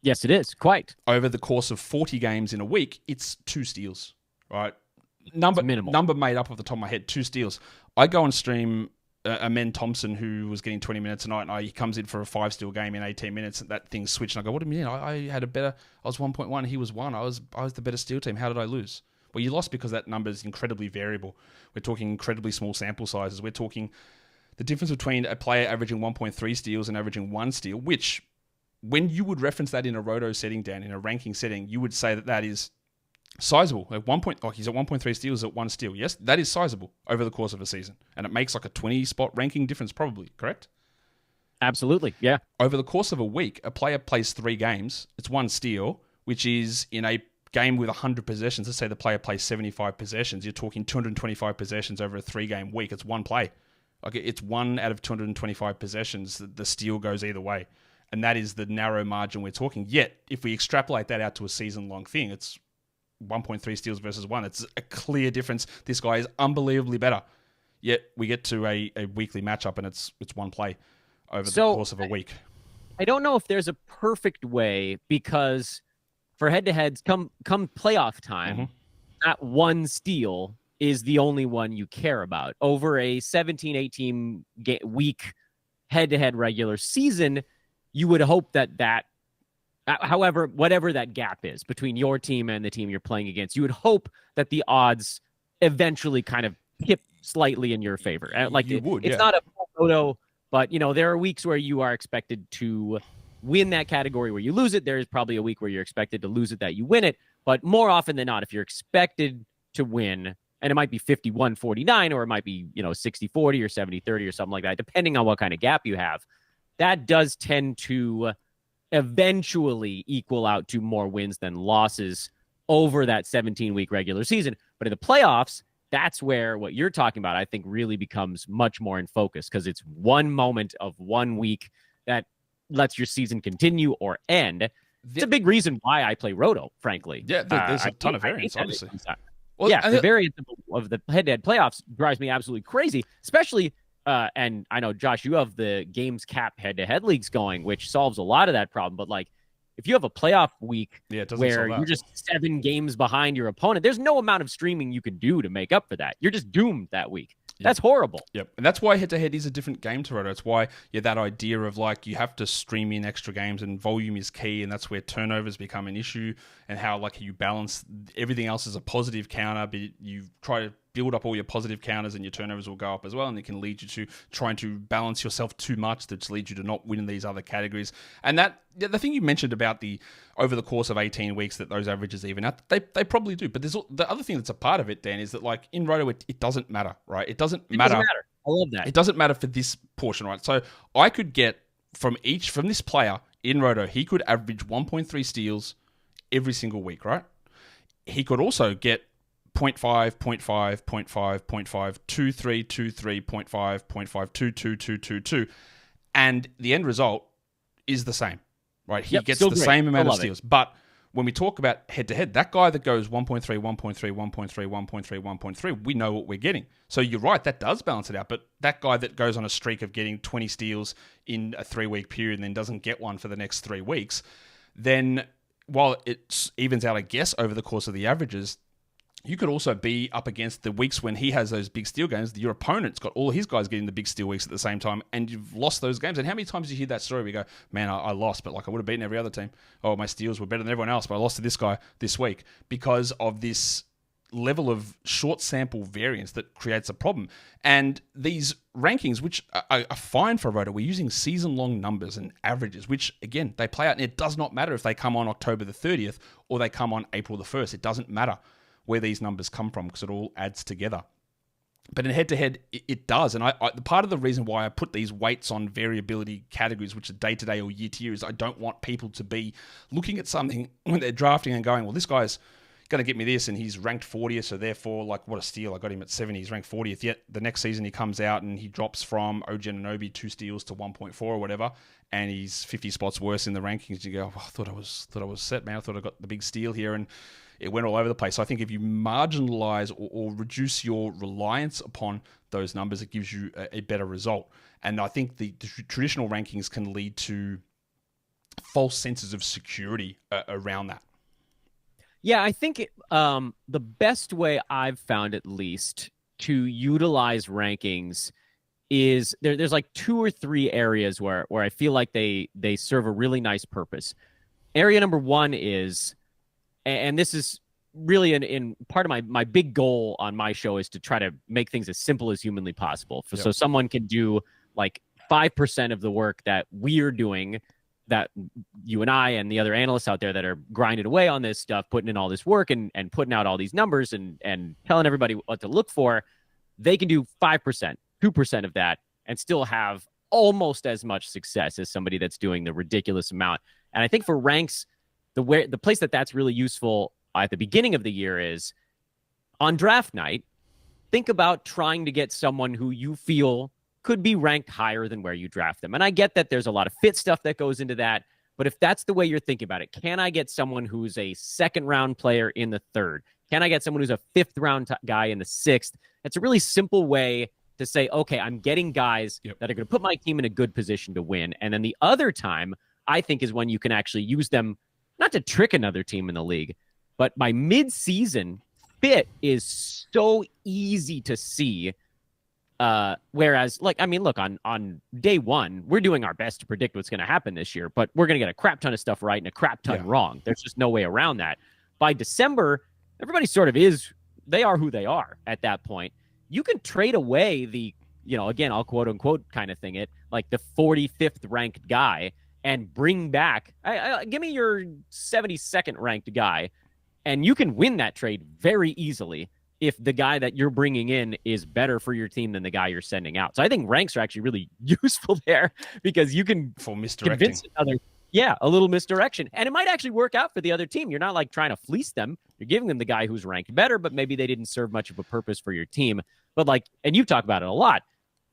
Yes, it is. Quite. Over the course of 40 games in a week, it's 2 steals, right? Number made up off the top of my head, 2 steals. I go and stream Amen Thompson, who was getting 20 minutes a night, and he comes in for a 5-steal game in 18 minutes, and that thing switched, and I go, what do you mean? I had I was 1.1, he was 1. I was the better steal team. How did I lose? Well, you lost because that number is incredibly variable. We're talking incredibly small sample sizes. We're talking the difference between a player averaging 1.3 steals and averaging 1 steal, which when you would reference that in a roto setting, Dan, in a ranking setting, you would say that is sizable. Like he's at 1.3 steals at 1 steal. Yes, that is sizable over the course of a season. And it makes like a 20-spot ranking difference probably, correct? Absolutely, yeah. Over the course of a week, a player plays 3 games. It's 1 steal, which is in a game with 100 possessions. Let's say the player plays 75 possessions. You're talking 225 possessions over a 3-game week. It's 1 play. Like it's 1 out of 225 possessions. The steal goes either way. And that is the narrow margin we're talking. Yet, if we extrapolate that out to a season-long thing, it's 1.3 steals versus 1. It's a clear difference. This guy is unbelievably better. Yet, we get to a weekly matchup, and it's 1 play over the course of a week. I don't know if there's a perfect way, because for head-to-heads, come playoff time, that 1 steal is the only one you care about. Over a 17, 18 week head-to-head regular season, you would hope that however, whatever that gap is between your team and the team you're playing against, you would hope that the odds eventually kind of tip slightly in your favor. Like it's not a photo, but there are weeks where you are expected to win that category where you lose it. There is probably a week where you're expected to lose it that you win it. But more often than not, if you're expected to win, and it might be 51-49, or it might be 60-40 or 70-30 or something like that, depending on what kind of gap you have, that does tend to eventually equal out to more wins than losses over that 17-week regular season. But in the playoffs, that's where what you're talking about, I think, really becomes much more in focus, because it's one moment of 1 week that lets your season continue or end. It's a big reason why I play Roto, frankly. Yeah, there's a ton of variance, obviously. Well, yeah, the variance of the head-to-head playoffs drives me absolutely crazy, especially and I know, Josh, you have the games cap head-to-head leagues going, which solves a lot of that problem. But like, if you have a playoff week where you're just 7 games behind your opponent, there's no amount of streaming you can do to make up for that. You're just doomed that week. That's horrible. Yep. And that's why head-to-head is a different game to Roto. It's why that idea of like you have to stream in extra games and volume is key, and that's where turnovers become an issue, and how like you balance everything else as a positive counter, but you try to build up all your positive counters and your turnovers will go up as well, and it can lead you to trying to balance yourself too much, that leads you to not win in these other categories. And that the thing you mentioned about the over the course of 18 weeks that those averages even out, they probably do. But there's the other thing that's a part of it, Dan, is that like in Roto, it doesn't matter, right? It doesn't matter. I love that. It doesn't matter for this portion, right? So I could get from this player in Roto, he could average 1.3 steals every single week, right? He could also get 0.5, 0.5, 0.5, 0.5, 2, 3, 2, 3, 0.5, 0.5, 2, 2, 2, 2, 2. And the end result is the same, right? He gets the same amount of steals. But when we talk about head-to-head, that guy that goes 1.3, 1.3, 1.3, 1.3, 1.3, we know what we're getting. So you're right, that does balance it out. But that guy that goes on a streak of getting 20 steals in a 3-week period and then doesn't get one for the next 3 weeks, then while it evens out, I guess, over the course of the averages, you could also be up against the weeks when he has those big steal games. Your opponent's got all his guys getting the big steal weeks at the same time, and you've lost those games. And how many times do you hear that story? We go, man, I lost, but like I would have beaten every other team. Oh, my steals were better than everyone else, but I lost to this guy this week because of this level of short sample variance that creates a problem. And these rankings, which are fine for Roto, we're using season-long numbers and averages, which, again, they play out. And it does not matter if they come on October the 30th or they come on April the 1st. It doesn't matter where these numbers come from because it all adds together. But in head-to-head, it does. And I part of the reason why I put these weights on variability categories, which are day-to-day or year-to-year, is I don't want people to be looking at something when they're drafting and going, well, this guy's going to get me this and he's ranked 40th, so therefore, like, what a steal. I got him at 70. He's ranked 40th. Yet the next season he comes out and he drops from OG Anunoby 2 steals to 1.4 or whatever, and he's 50 spots worse in the rankings. You go, oh, I thought I was set, man. I thought I got the big steal here, and it went all over the place. So I think if you marginalize or reduce your reliance upon those numbers, it gives you a better result. And I think the traditional rankings can lead to false senses of security around that. Yeah, I think the best way I've found, at least, to utilize rankings is there's like 2 or 3 areas where I feel like they serve a really nice purpose. Area number 1 is, and this is really in part of my big goal on my show, is to try to make things as simple as humanly possible. So someone can do like 5% of the work that we're doing, that you and I and the other analysts out there that are grinding away on this stuff, putting in all this work and putting out all these numbers and telling everybody what to look for. They can do 5%, 2% of that and still have almost as much success as somebody that's doing the ridiculous amount. And I think for ranks, the place that's really useful at the beginning of the year is on draft night. Think about trying to get someone who you feel could be ranked higher than where you draft them. And I get that there's a lot of fit stuff that goes into that, but if that's the way you're thinking about it, can I get someone who's a 2nd round player in the 3rd? Can I get someone who's a 5th round guy in the 6th? It's a really simple way to say, okay, I'm getting guys that are going to put my team in a good position to win. And then the other time, I think, is when you can actually use them, not to trick another team in the league, but by mid-season, fit is so easy to see. Whereas, like, I mean, look, on day 1, we're doing our best to predict what's going to happen this year, but we're going to get a crap ton of stuff right and a crap ton wrong. There's just no way around that. By December, everybody sort of they are who they are at that point. You can trade away the, again, I'll quote unquote kind of thing it, like the 45th ranked guy and bring back, give me your 72nd ranked guy, and you can win that trade very easily if the guy that you're bringing in is better for your team than the guy you're sending out. So I think ranks are actually really useful there, because you can for misdirecting. A little misdirection. And it might actually work out for the other team. You're not like trying to fleece them. You're giving them the guy who's ranked better, but maybe they didn't serve much of a purpose for your team. But like, and you've talked about it a lot.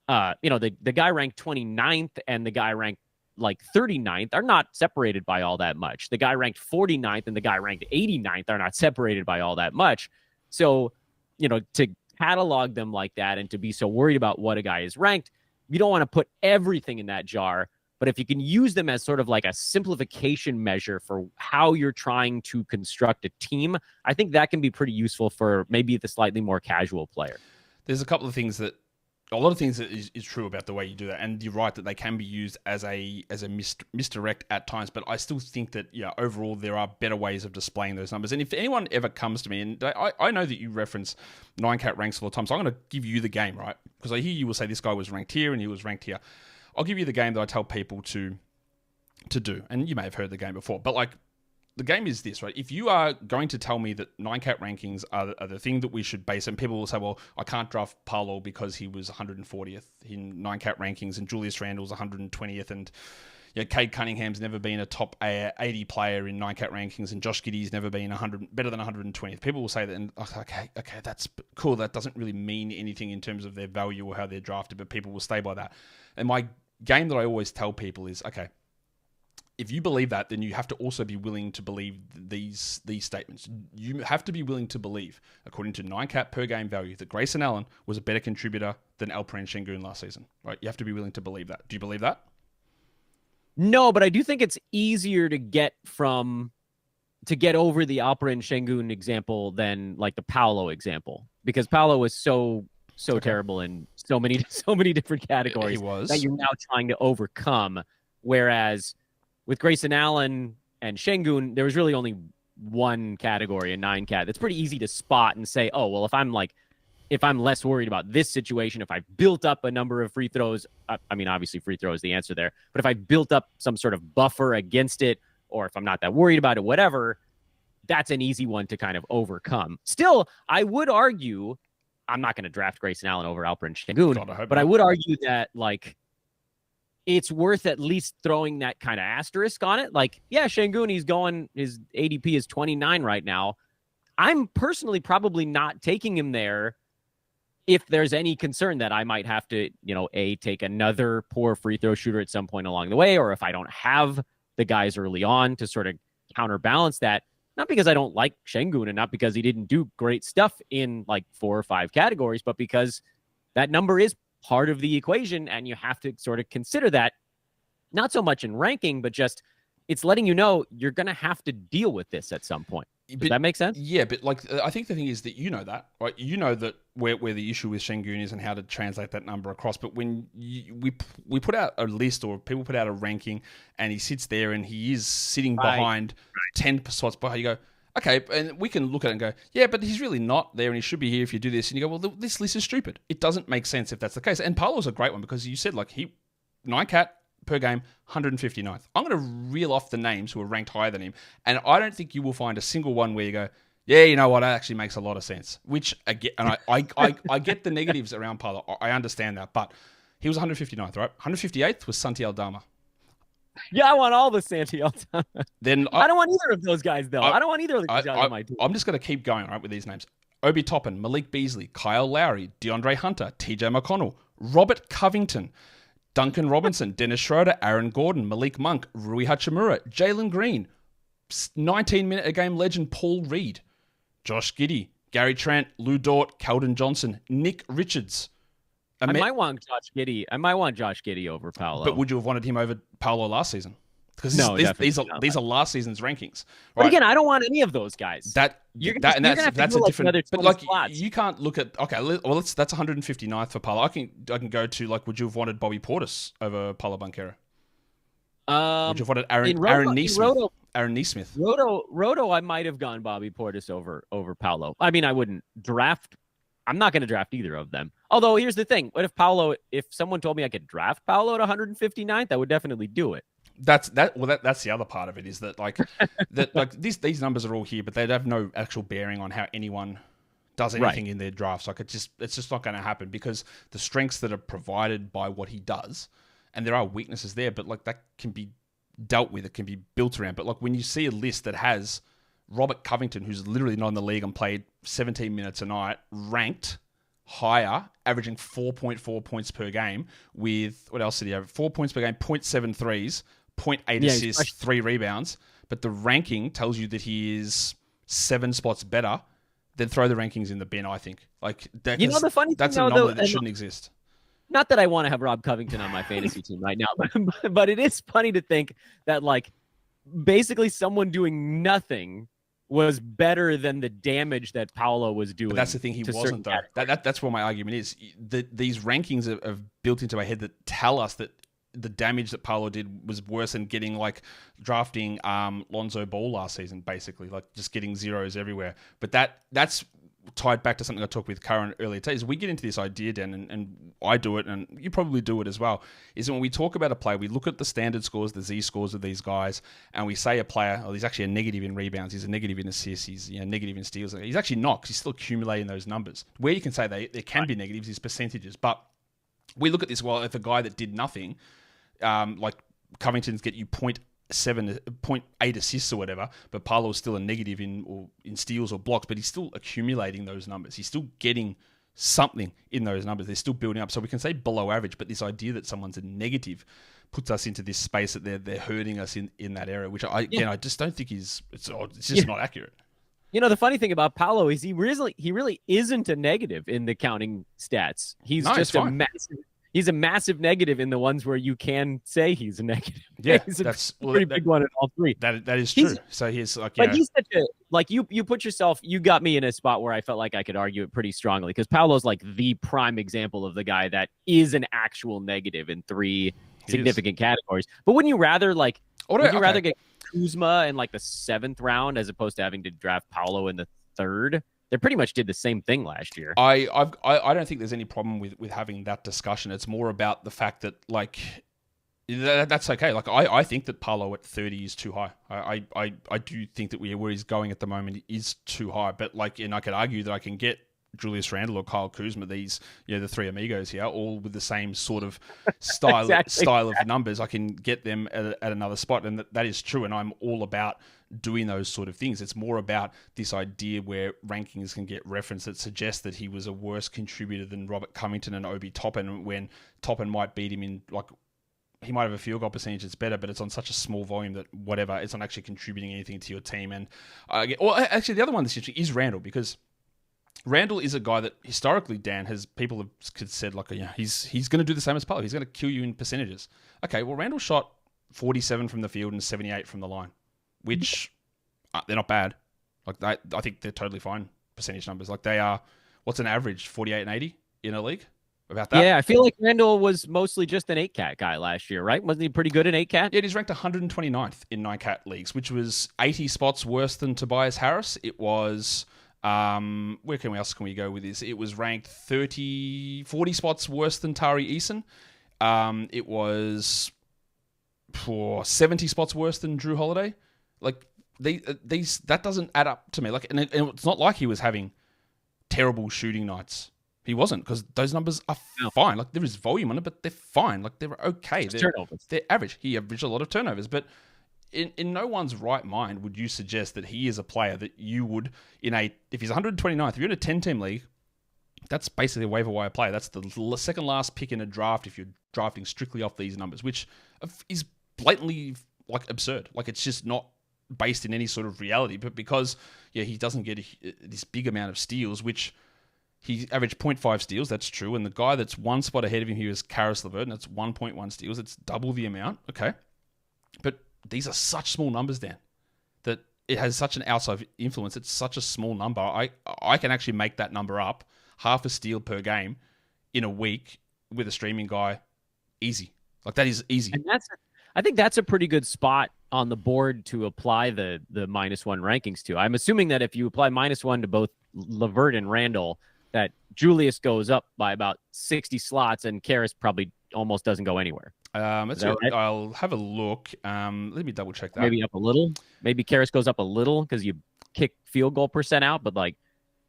The guy ranked 29th and the guy ranked like 39th are not separated by all that much. The guy ranked 49th and the guy ranked 89th are not separated by all that much. So, to catalog them like that and to be so worried about what a guy is ranked, you don't want to put everything in that jar. But if you can use them as sort of like a simplification measure for how you're trying to construct a team, I think that can be pretty useful for maybe the slightly more casual player. There's a lot of things that is true about the way you do that, and you're right that they can be used as a misdirect at times. But I still think that overall there are better ways of displaying those numbers. And if anyone ever comes to me, and I know that you reference 9cat ranks all the time, so I'm going to give you the game, right? Because I hear you will say this guy was ranked here and he was ranked here. I'll give you the game that I tell people to do, and you may have heard the game before, but like, the game is this, right? If you are going to tell me that 9cat rankings are the thing that we should base, and people will say, well, I can't draft Paolo because he was 140th in 9cat rankings, and Julius Randle's 120th, and Cade Cunningham's never been a top 80 player in 9cat rankings, and Josh Giddey's never been better than 120th. People will say that, and okay, that's cool. That doesn't really mean anything in terms of their value or how they're drafted, but people will stay by that. And my game that I always tell people is, okay, if you believe that, then you have to also be willing to believe these statements. You have to be willing to believe, according to 9cat per game value, that Grayson Allen was a better contributor than Alperen Şengün last season. Right? You have to be willing to believe that. Do you believe that? No, but I do think it's easier to get over the Alperen Şengün example than like the Paolo example, because Paolo was so terrible in so many different categories that you're now trying to overcome. Whereas with Grayson Allen and Şengün, there was really only one category, a 9cat. It's pretty easy to spot and say, oh, well, if I'm less worried about this situation, if I built up a number of free throws, I mean, obviously free throw is the answer there, but if I built up some sort of buffer against it, or if I'm not that worried about it, whatever, that's an easy one to kind of overcome. Still, I would argue, I'm not going to draft Grayson Allen over Alperen Şengün, but I would argue that, like, it's worth at least throwing that kind of asterisk on it. Like, yeah, Şengün, his ADP is 29 right now. I'm personally probably not taking him there if there's any concern that I might have to, take another poor free throw shooter at some point along the way, or if I don't have the guys early on to sort of counterbalance that. Not because I don't like Şengün and not because he didn't do great stuff in like 4 or 5 categories, but because that number is part of the equation, and you have to sort of consider that, not so much in ranking, but just it's letting you know you're going to have to deal with this at some point. Does that make sense? Yeah, but like I think the thing is that you know that, right? You know that where the issue with Şengün is and how to translate that number across. But when we put out a list or people put out a ranking and he sits there and he is sitting behind 10 spots behind, you go, okay, and we can look at it and go, yeah, but he's really not there and he should be here if you do this. And you go, well, this list is stupid. It doesn't make sense if that's the case. And Paolo's a great one because you said like 9 cat per game, 159th. I'm going to reel off the names who are ranked higher than him, and I don't think you will find a single one where you go, yeah, you know what, that actually makes a lot of sense. Which I get, and I get the negatives around Paolo. I understand that, but he was 159th, right? 158th was Santi Aldama. Yeah, I want all the Santi Aldama. Then I don't want either of those guys, though. I don't want either of those guys on my team. I'm just going to keep going, right, with these names. Obi Toppin, Malik Beasley, Kyle Lowry, DeAndre Hunter, TJ McConnell, Robert Covington, Duncan Robinson, Dennis Schroeder, Aaron Gordon, Malik Monk, Rui Hachimura, Jalen Green, 19-minute-a-game legend Paul Reed, Josh Giddey, Gary Trent, Lou Dort, Keldon Johnson, Nick Richards. I might want Josh Giddey over Paolo. But would you have wanted him over Paolo last season? Because these are last season's rankings. Right? But again, I don't want any of those guys. That's a different. But like you can't look at that's 159th for Paolo. I can go to like, would you have wanted Bobby Portis over Paolo Banchero? Would you have wanted Aaron Neesmith? Roto, I might have gone Bobby Portis over Paolo. I mean, I wouldn't draft. I'm not going to draft either of them. Although here's the thing: what if someone told me I could draft Paolo at 159th, I would definitely do it. That's the other part of it is that like these numbers are all here, but they'd have no actual bearing on how anyone does anything in their drafts. Like it's just not going to happen because the strengths that are provided by what he does, and there are weaknesses there, but like that can be dealt with. It can be built around. But like when you see a list that has Robert Covington, who's literally not in the league and played 17 minutes a night, ranked higher, averaging 4.4 points per game with, what else did he have? 4 points per game, 0.7 threes, 0.8 assists, 3 rebounds. But the ranking tells you that he is 7 spots better. Then throw the rankings in the bin, I think. Like that, the funny that's thing, an anomaly that shouldn't exist. Not that I want to have Rob Covington on my fantasy team right now, but it is funny to think that like basically someone doing nothing was better than the damage that Paolo was doing. But that's the thing, he wasn't though. That's what my argument is. These rankings have built into my head that tell us that the damage that Paolo did was worse than getting like drafting Lonzo Ball last season, basically, like just getting zeros everywhere. But that's tied back to something I talked with Karen earlier today. Is we get into this idea, Dan, and I do it, and you probably do it as well, is when we talk about a player, we look at the standard scores, the Z scores of these guys, and we say a player, he's actually a negative in rebounds, he's a negative in assists, he's negative in steals. He's actually not, because he's still accumulating those numbers. Where you can say there can be negatives is percentages, but we look at this, well, if a guy that did nothing, like Covington's get you 0.8 assists or whatever, but Paolo's still a negative in steals or blocks, but he's still accumulating those numbers. He's still getting something in those numbers. They're still building up. So we can say below average, but this idea that someone's a negative puts us into this space that they're hurting us in that area, which I just don't think it's just not accurate. The funny thing about Paolo is he really isn't a negative in the counting stats. He's He's a massive negative in the ones where you can say he's a negative. Yeah, he's a pretty big one in all three. That is true. So he's like, but he's such a you put yourself. You got me in a spot where I felt like I could argue it pretty strongly because Paolo's like the prime example of the guy that is an actual negative in 3 significant categories. But wouldn't you rather rather get Kuzma in like the 7th round as opposed to having to draft Paolo in the 3rd? They pretty much did the same thing last year. I don't think there's any problem with having that discussion. It's more about the fact that like that's okay. Like I think that Paolo at 30 is too high. I do think that where he's going at the moment is too high. But like, and I could argue that I can get Julius Randle or Kyle Kuzma, these the 3 amigos here, all with the same sort of style of numbers. I can get them at another spot, and that is true. And I'm all about doing those sort of things. It's more about this idea where rankings can get referenced that suggests that he was a worse contributor than Robert Covington and Obi Toppin, when Toppin might beat him in like he might have a field goal percentage that's better, but it's on such a small volume that whatever, it's not actually contributing anything to your team. And actually, the other one that's interesting is Randle, because Randle is a guy that historically, Dan, people have said like, he's going to do the same as Paolo. He's going to kill you in percentages. Okay, well, Randle shot 47 from the field and 78 from the line, which they're not bad. Like I think they're totally fine percentage numbers. Like they are, what's an average, 48 and 80 in a league? About that? Yeah, I feel like Randall was mostly just an 8-cat guy last year, right? Wasn't he pretty good in 8-cat? Yeah, he's ranked 129th in 9-cat leagues, which was 80 spots worse than Tobias Harris. It was, where else can we go with this? It was ranked 40 spots worse than Tari Eason. It was 70 spots worse than Drew Holiday. Like that doesn't add up to me. Like, and it's not like he was having terrible shooting nights. He wasn't, because those numbers are fine. Like, there is volume on it, but they're fine. Like, they're okay. They're average. He averaged a lot of turnovers, but in no one's right mind would you suggest that he is a player that you would, if he's 129th, if you're in a 10-team league, that's basically a waiver wire player. That's the second last pick in a draft if you're drafting strictly off these numbers, which is blatantly, like, absurd. Like, it's just not based in any sort of reality, but because, he doesn't get this big amount of steals, which... He averaged 0.5 steals, that's true. And the guy that's one spot ahead of him here is Karis LeVert, and that's 1.1 steals. It's double the amount. Okay. But these are such small numbers, Dan, that it has such an outside influence. It's such a small number. I can actually make that number up, half a steal per game in a week with a streaming guy, easy. Like, that is easy. And I think that's a pretty good spot on the board to apply the -1 rankings to. I'm assuming that if you apply -1 to both LeVert and Randall, that Julius goes up by about 60 slots and Karis probably almost doesn't go anywhere. Right? I'll have a look. Let me double check that. Maybe up a little. Maybe Karis goes up a little because you kick field goal percent out. But like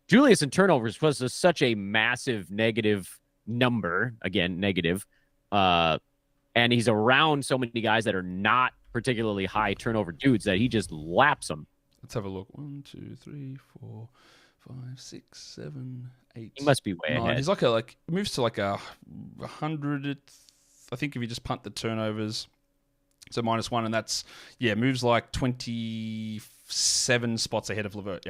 Julius in turnovers was just such a massive negative number. Again, negative. And he's around so many guys that are not particularly high turnover dudes that he just laps them. Let's have a look. 1, 2, 3, 4, 5, 6, 7, 8. He must be way ahead. He's moves to like a 100. I think if you just punt the turnovers, so -1, and that's moves like 27 spots ahead of LeVert.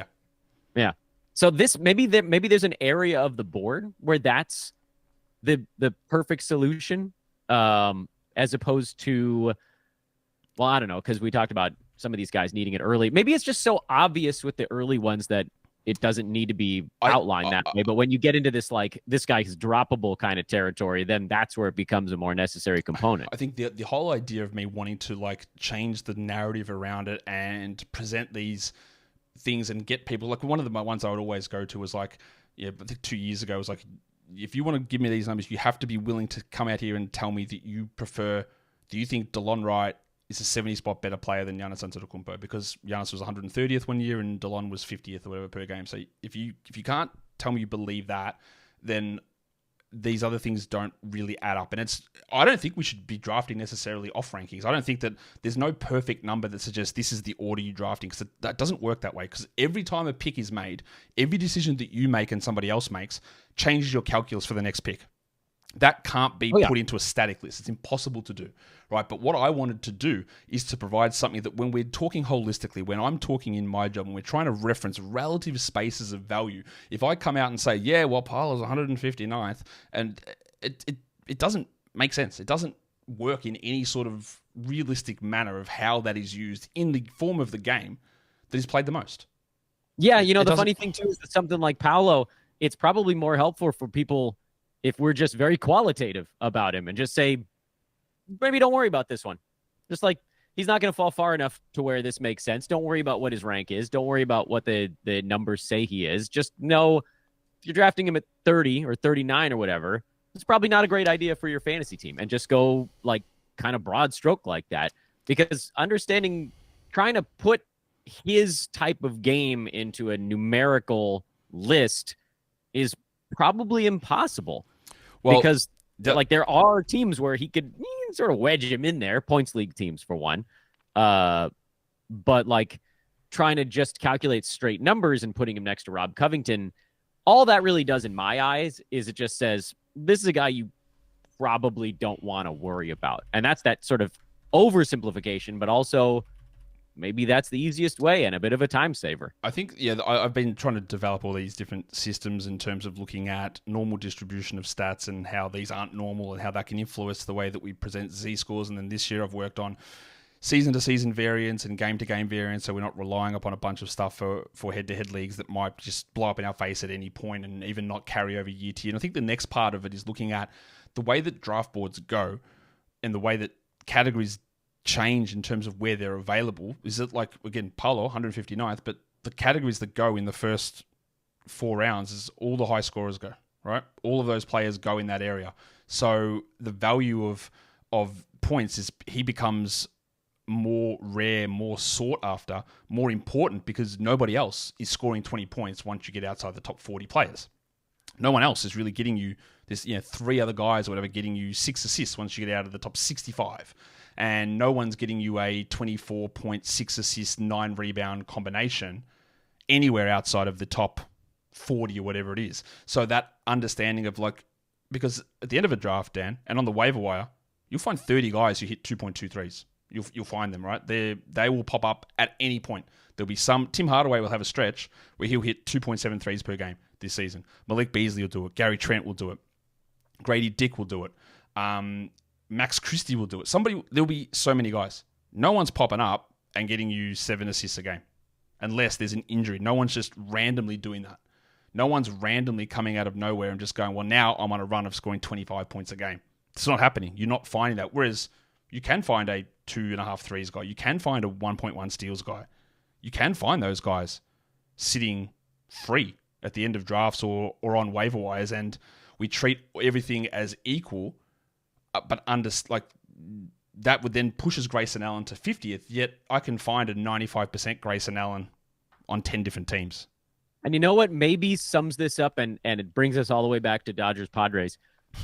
Yeah. So this maybe there's an area of the board where that's the perfect solution, as opposed to, well, I don't know, because we talked about some of these guys needing it early. Maybe it's just so obvious with the early ones that it doesn't need to be outlined that way. But when you get into this, like, this guy's droppable kind of territory, then that's where it becomes a more necessary component. I think the whole idea of me wanting to, like, change the narrative around it and present these things and get people, like, one of my ones I would always go to was like, I think 2 years ago was like, if you want to give me these numbers, you have to be willing to come out here and tell me that you think DeLon Wright is a 70-spot better player than Giannis Antetokounmpo, because Giannis was 130th one year and DeLon was 50th or whatever per game. So if you can't tell me you believe that, then these other things don't really add up. And I don't think we should be drafting necessarily off rankings. I don't think that there's no perfect number that suggests this is the order you're drafting, because that doesn't work that way. Because every time a pick is made, every decision that you make and somebody else makes changes your calculus for the next pick. That can't be put into a static list. It's impossible to do, right? But what I wanted to do is to provide something that when we're talking holistically, when I'm talking in my job and we're trying to reference relative spaces of value, if I come out and say, Paolo's 159th, and it doesn't make sense. It doesn't work in any sort of realistic manner of how that is used in the form of the game that is played the most. Yeah, the funny thing too is that something like Paolo, it's probably more helpful for people if we're just very qualitative about him and just say, maybe don't worry about this one. Just like, he's not going to fall far enough to where this makes sense. Don't worry about what his rank is. Don't worry about what the numbers say he is. Just know if you're drafting him at 30 or 39 or whatever, it's probably not a great idea for your fantasy team. And just go like kind of broad stroke like that, because trying to put his type of game into a numerical list is probably impossible. Well, because there are teams where he can sort of wedge him in there, points league teams for one. But like trying to just calculate straight numbers and putting him next to Rob Covington, all that really does in my eyes is it just says, this is a guy you probably don't want to worry about. And that's that sort of oversimplification, but also maybe that's the easiest way and a bit of a time saver. I think, yeah, I've been trying to develop all these different systems in terms of looking at normal distribution of stats and how these aren't normal and how that can influence the way that we present Z-scores. And then this year I've worked on season-to-season variance and game-to-game variance, so we're not relying upon a bunch of stuff for head-to-head leagues that might just blow up in our face at any point and even not carry over year to year. And I think the next part of it is looking at the way that draft boards go and the way that categories change in terms of where they're available. Is it like, again, Paolo, 159th, but the categories that go in the first 4 rounds is all the high scorers go, right? All of those players go in that area. So the value of points is he becomes more rare, more sought after, more important because nobody else is scoring 20 points once you get outside the top 40 players. No one else is really getting you this, 3 other guys or whatever getting you 6 assists once you get out of the top 65. And no one's getting you a 24.6 assist, 9 rebound combination anywhere outside of the top 40 or whatever it is. So that understanding of because at the end of a draft, Dan, and on the waiver wire, you'll find 30 guys who hit 2.2 threes. You'll find them, right? They will pop up at any point. There'll be some. Tim Hardaway will have a stretch where he'll hit 2.7 threes per game this season. Malik Beasley will do it. Gary Trent will do it. Grady Dick will do it. Max Christie will do it. There'll be so many guys. No one's popping up and getting you 7 assists a game unless there's an injury. No one's just randomly doing that. No one's randomly coming out of nowhere and just going, well, now I'm on a run of scoring 25 points a game. It's not happening. You're not finding that. Whereas you can find a 2.5 threes guy. You can find a 1.1 steals guy. You can find those guys sitting free at the end of drafts or on waiver wires, and we treat everything as equal, but that would then pushes Grayson Allen to 50th, yet I can find a 95% Grayson Allen on 10 different teams. And you know what maybe sums this up and it brings us all the way back to Dodgers Padres.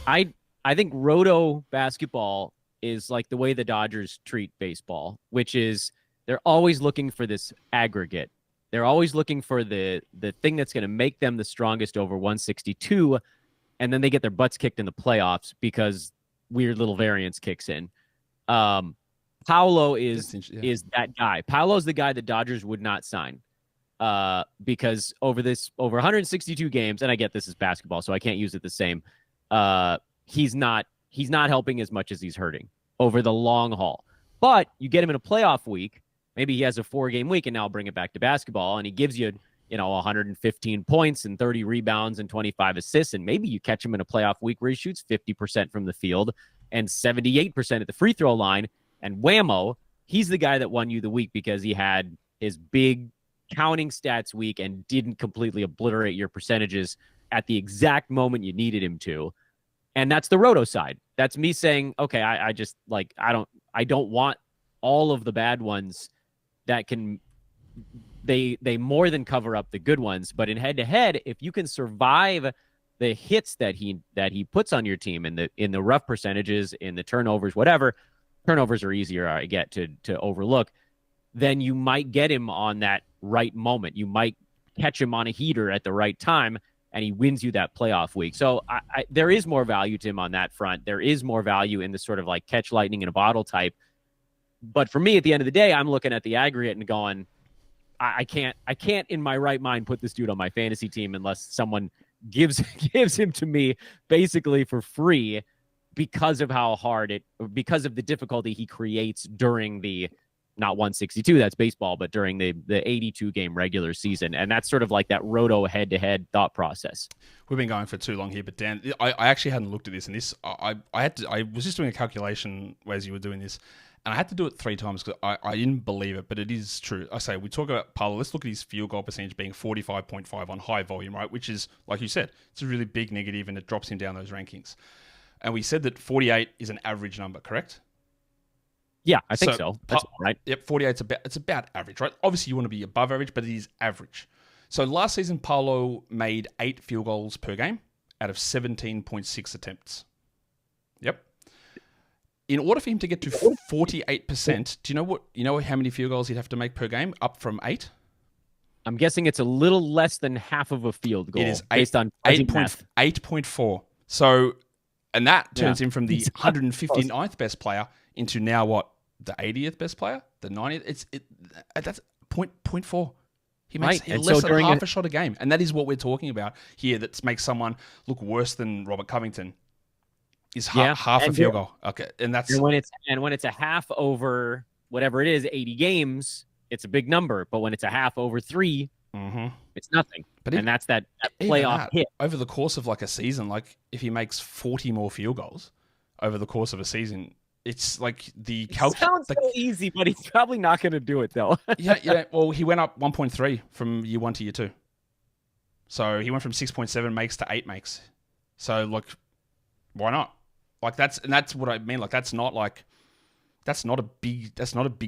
I think roto basketball is like the way the Dodgers treat baseball, which is they're always looking for this aggregate. They're always looking for the thing that's going to make them the strongest over 162, and then they get their butts kicked in the playoffs because weird little variance kicks in. Paolo is that guy. Paolo's the guy the Dodgers would not sign because over 162 games, and I get this is basketball, so I can't use it the same. He's not helping as much as he's hurting over the long haul. But you get him in a playoff week, maybe he has a 4-game week, and now I'll bring it back to basketball, and he gives you 115 points and 30 rebounds and 25 assists, and maybe you catch him in a playoff week where he shoots 50% from the field and 78% at the free throw line, and whammo, he's the guy that won you the week because he had his big counting stats week and didn't completely obliterate your percentages at the exact moment you needed him to. And that's the roto side. That's me saying, okay, I just I don't want all of the bad ones that can they more than cover up the good ones. But in head to head, if you can survive the hits that he puts on your team in the rough percentages, in the turnovers, whatever, turnovers are easier I get to overlook, then you might get him on that right moment. You might catch him on a heater at the right time, and he wins you that playoff week. So there is more value to him on that front. There is more value in the sort of like catch lightning in a bottle type. But for me, at the end of the day, I'm looking at the aggregate and going, I can't in my right mind put this dude on my fantasy team unless someone gives him to me basically for free because of because of the difficulty he creates during the not 162, that's baseball, but during the 82 game regular season. And that's sort of like that roto head-to-head thought process. We've been going for too long here, but Dan, I actually hadn't looked at this, and this I was just doing a calculation as you were doing this, and I had to do it 3 times because I didn't believe it, but it is true. I say, we talk about Paolo, let's look at his field goal percentage being 45.5 on high volume, right? Which is, like you said, it's a really big negative, and it drops him down those rankings. And we said that 48 is an average number, correct? Yeah, I think so. That's right. Yep, 48. It's about average, right? Obviously, you want to be above average, but it is average. So last season, Paolo made 8 field goals per game out of 17.6 attempts. Yep. In order for him to get to 48%, do you know how many field goals he'd have to make per game? Up from 8. I'm guessing it's a little less than half of a field goal. It is based on 8.4. So, and that turns him from the 159th best player into now what? the 80th best player, the 90th. That's 0.4. He makes Right. less than half a shot a game, and that is what we're talking about here. That makes someone look worse than Robert Covington. Is half a field goal. Okay, and when it's a half over whatever it is, 80 games, it's a big number. But when it's a half over 3, it's nothing. And that's that playoff hit over the course of like a season. Like if he makes 40 more field goals over the course of a season, it's like It sounds so easy, but he's probably not going to do it though. yeah. Well, he went up 1.3 from year 1 to year 2, so he went from 6.7 makes to 8 makes. So like, why not? Like that's what I mean. Like that's not a big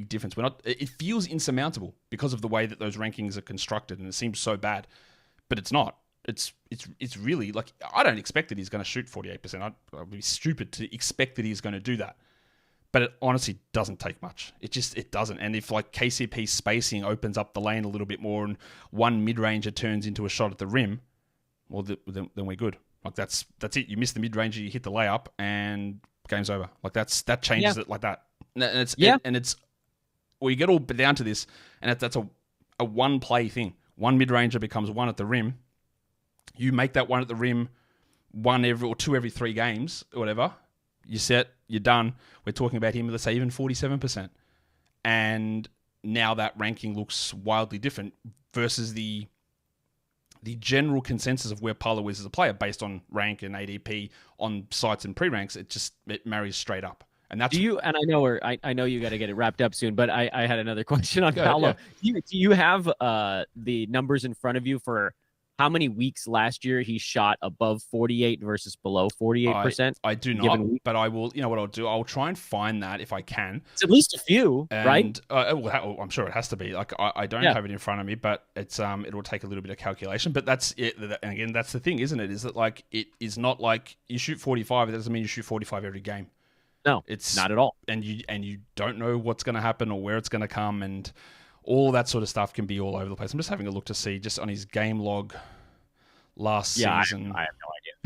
difference. It feels insurmountable because of the way that those rankings are constructed, and it seems so bad, but it's not. It's really like, I don't expect that he's going to shoot 48%. I'd be stupid to expect that he's going to do that. But it honestly doesn't take much. It doesn't. And if like KCP spacing opens up the lane a little bit more and one mid-ranger turns into a shot at the rim, well, then we're good. Like that's it. You miss the mid-ranger, you hit the layup, and game's over. Like that changes it like that. And it's you get all down to this, and that's a one play thing. One mid-ranger becomes one at the rim. You make that one at the rim two every 3 games or whatever. You're set. You're done. We're talking about him, let's say even 47%, and now that ranking looks wildly different versus the general consensus of where Paolo is as a player based on rank and ADP on sites and pre-ranks. It marries straight up. And that's and I know you got to get it wrapped up soon, but I had another question on Paolo. Yeah. Do you have the numbers in front of you for how many weeks last year he shot above 48 versus below 48%? I do not, but I will. You know what I'll do? I'll try and find that if I can. It's at least a few, right? I'm sure it has to be. Like I don't have it in front of me, but it's it will take a little bit of calculation. But that's it. And again, that's the thing, isn't it? Is that like it is not like you shoot 45. It doesn't mean you shoot 45 every game. No, it's not at all. And you don't know what's going to happen or where it's going to come, and all that sort of stuff can be all over the place. I'm just having a look to see just on his game log last season. I have no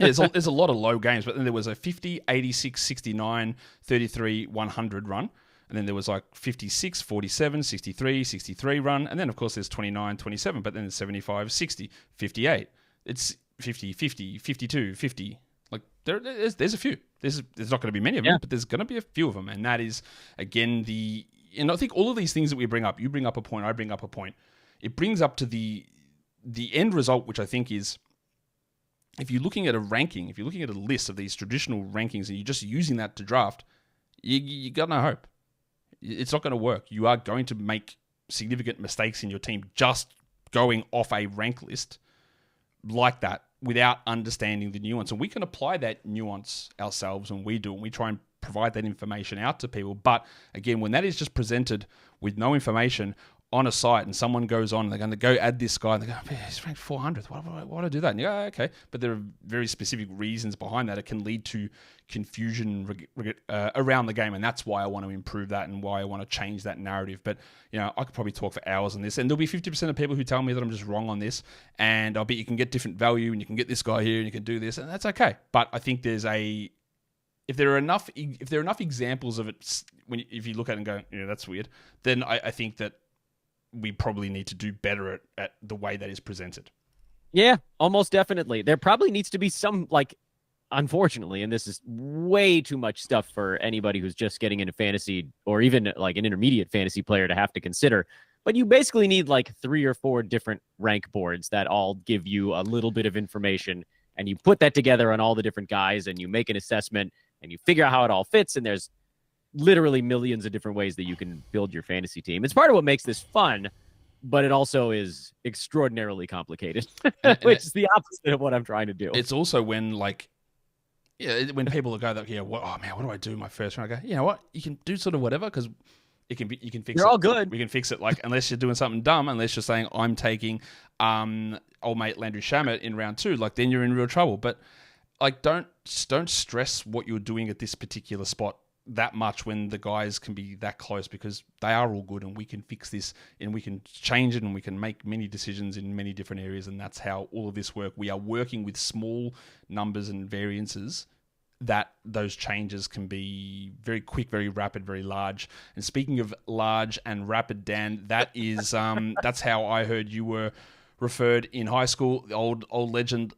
idea. There's a lot of low games, but then there was a 50, 86, 69, 33, 100 run. And then there was like 56, 47, 63, 63 run. And then, of course, there's 29, 27, but then there's 75, 60, 58. It's 50, 50, 52, 50. Like there's a few. There's not going to be many of them, but there's going to be a few of them. And that is, again, and I think all of these things that we bring up, you bring up a point, I bring up a point. It brings up to the end result, which I think is, if you're looking at a ranking, if you're looking at a list of these traditional rankings and you're just using that to draft, you got no hope. It's not going to work. You are going to make significant mistakes in your team just going off a rank list like that without understanding the nuance. And we can apply that nuance ourselves, and we do, and we try and provide that information out to people. But again, when that is just presented with no information on a site, and someone goes on and they're going to go add this guy, and they go, he's ranked 400th. Why would I do that? And you go, okay. But there are very specific reasons behind that. It can lead to confusion around the game, and that's why I want to improve that and why I want to change that narrative. But I could probably talk for hours on this, and there'll be 50% of people who tell me that I'm just wrong on this, and I'll bet you can get different value, and you can get this guy here, and you can do this, and that's okay. But I think if there are enough examples of it, if you look at it and go, that's weird, then I think that we probably need to do better at the way that is presented. Yeah, almost definitely. There probably needs to be some, unfortunately, and this is way too much stuff for anybody who's just getting into fantasy or even like an intermediate fantasy player to have to consider. But you basically need 3 or 4 different rank boards that all give you a little bit of information, and you put that together on all the different guys, and you make an assessment, and you figure out how it all fits, and there's literally millions of different ways that you can build your fantasy team. It's part of what makes this fun, but it also is extraordinarily complicated, which is the opposite of what I'm trying to do. It's also when when people go that, what do I do in my first round? I go, you know what? You can do sort of whatever, because you can fix it. You're all good. We can fix it. Unless you're doing something dumb, unless you're saying I'm taking old mate Landry Shamet in round 2, then you're in real trouble. But don't stress what you're doing at this particular spot that much when the guys can be that close, because they are all good, and we can fix this, and we can change it, and we can make many decisions in many different areas, and that's how all of this works. We are working with small numbers and variances that those changes can be very quick, very rapid, very large. And speaking of large and rapid, Dan, that is that's how I heard you were referred in high school. The old legend,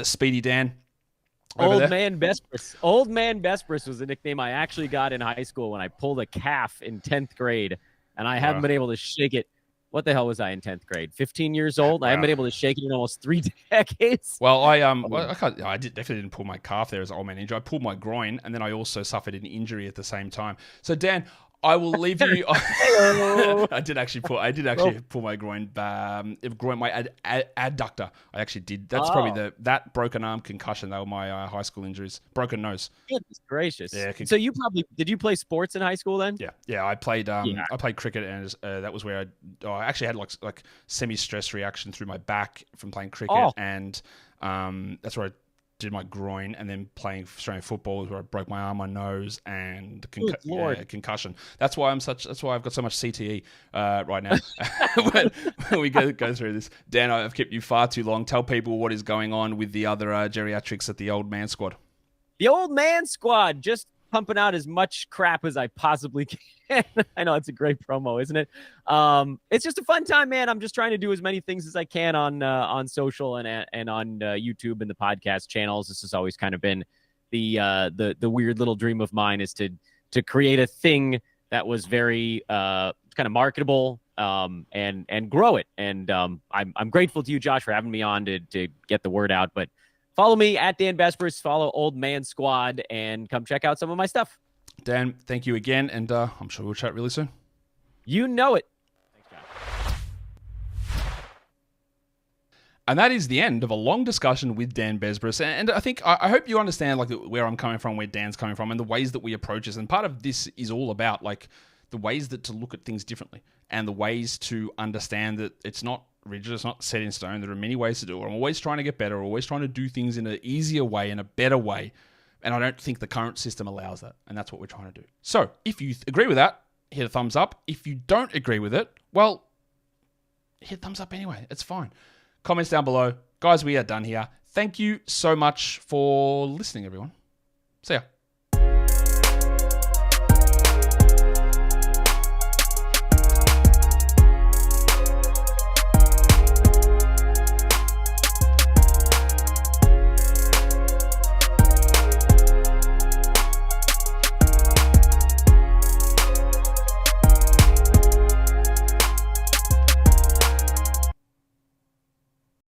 Speedy Dan. Old Man Besbris. Old Man Besbris was a nickname I actually got in high school when I pulled a calf in 10th grade, and I haven't been able to shake it. What the hell was I in 10th grade? 15 years old? Wow. I haven't been able to shake it in almost 3 decades. Well, I definitely didn't pull my calf there as an old man injury. I pulled my groin, and then I also suffered an injury at the same time. So, Dan, I will leave you. I did actually pull my groin, my adductor. I actually did. That's probably that broken arm, concussion. They were my high school injuries. Broken nose. Goodness gracious. Yeah. So did you play sports in high school then? Yeah. I played I played cricket, and that was where I actually had like semi-stress reaction through my back from playing cricket, and that's where I did my groin, and then playing Australian football is where I broke my arm, my nose, and concussion. That's why I've got so much CTE right now. when we go through this, Dan, I've kept you far too long. Tell people what is going on with the other geriatrics at the Old Man Squad. The Old Man Squad, just pumping out as much crap as I possibly can. I know it's a great promo, isn't it? It's just a fun time, man. I'm just trying to do as many things as I can on social and on YouTube and the podcast channels. This has always kind of been the weird little dream of mine, is to create a thing that was very kind of marketable and grow it. And I'm grateful to you, Josh, for having me on to get the word out. But follow me at Dan Besbris, follow Old Man Squad, and come check out some of my stuff. Dan, thank you again, and I'm sure we'll chat really soon. You know it. Thanks, Josh. And that is the end of a long discussion with Dan Besbris. And I hope you understand like where I'm coming from, where Dan's coming from, and the ways that we approach this. And part of this is all about like the ways that to look at things differently, and the ways to understand that it's not rigid, it's not set in stone. There are many ways to do it. I'm always trying to get better, always trying to do things in an easier way, in a better way. And I don't think the current system allows that. And that's what we're trying to do. So if you agree with that, hit a thumbs up. If you don't agree with it, well, hit thumbs up anyway. It's fine. Comments down below. Guys, we are done here. Thank you so much for listening, everyone. See ya.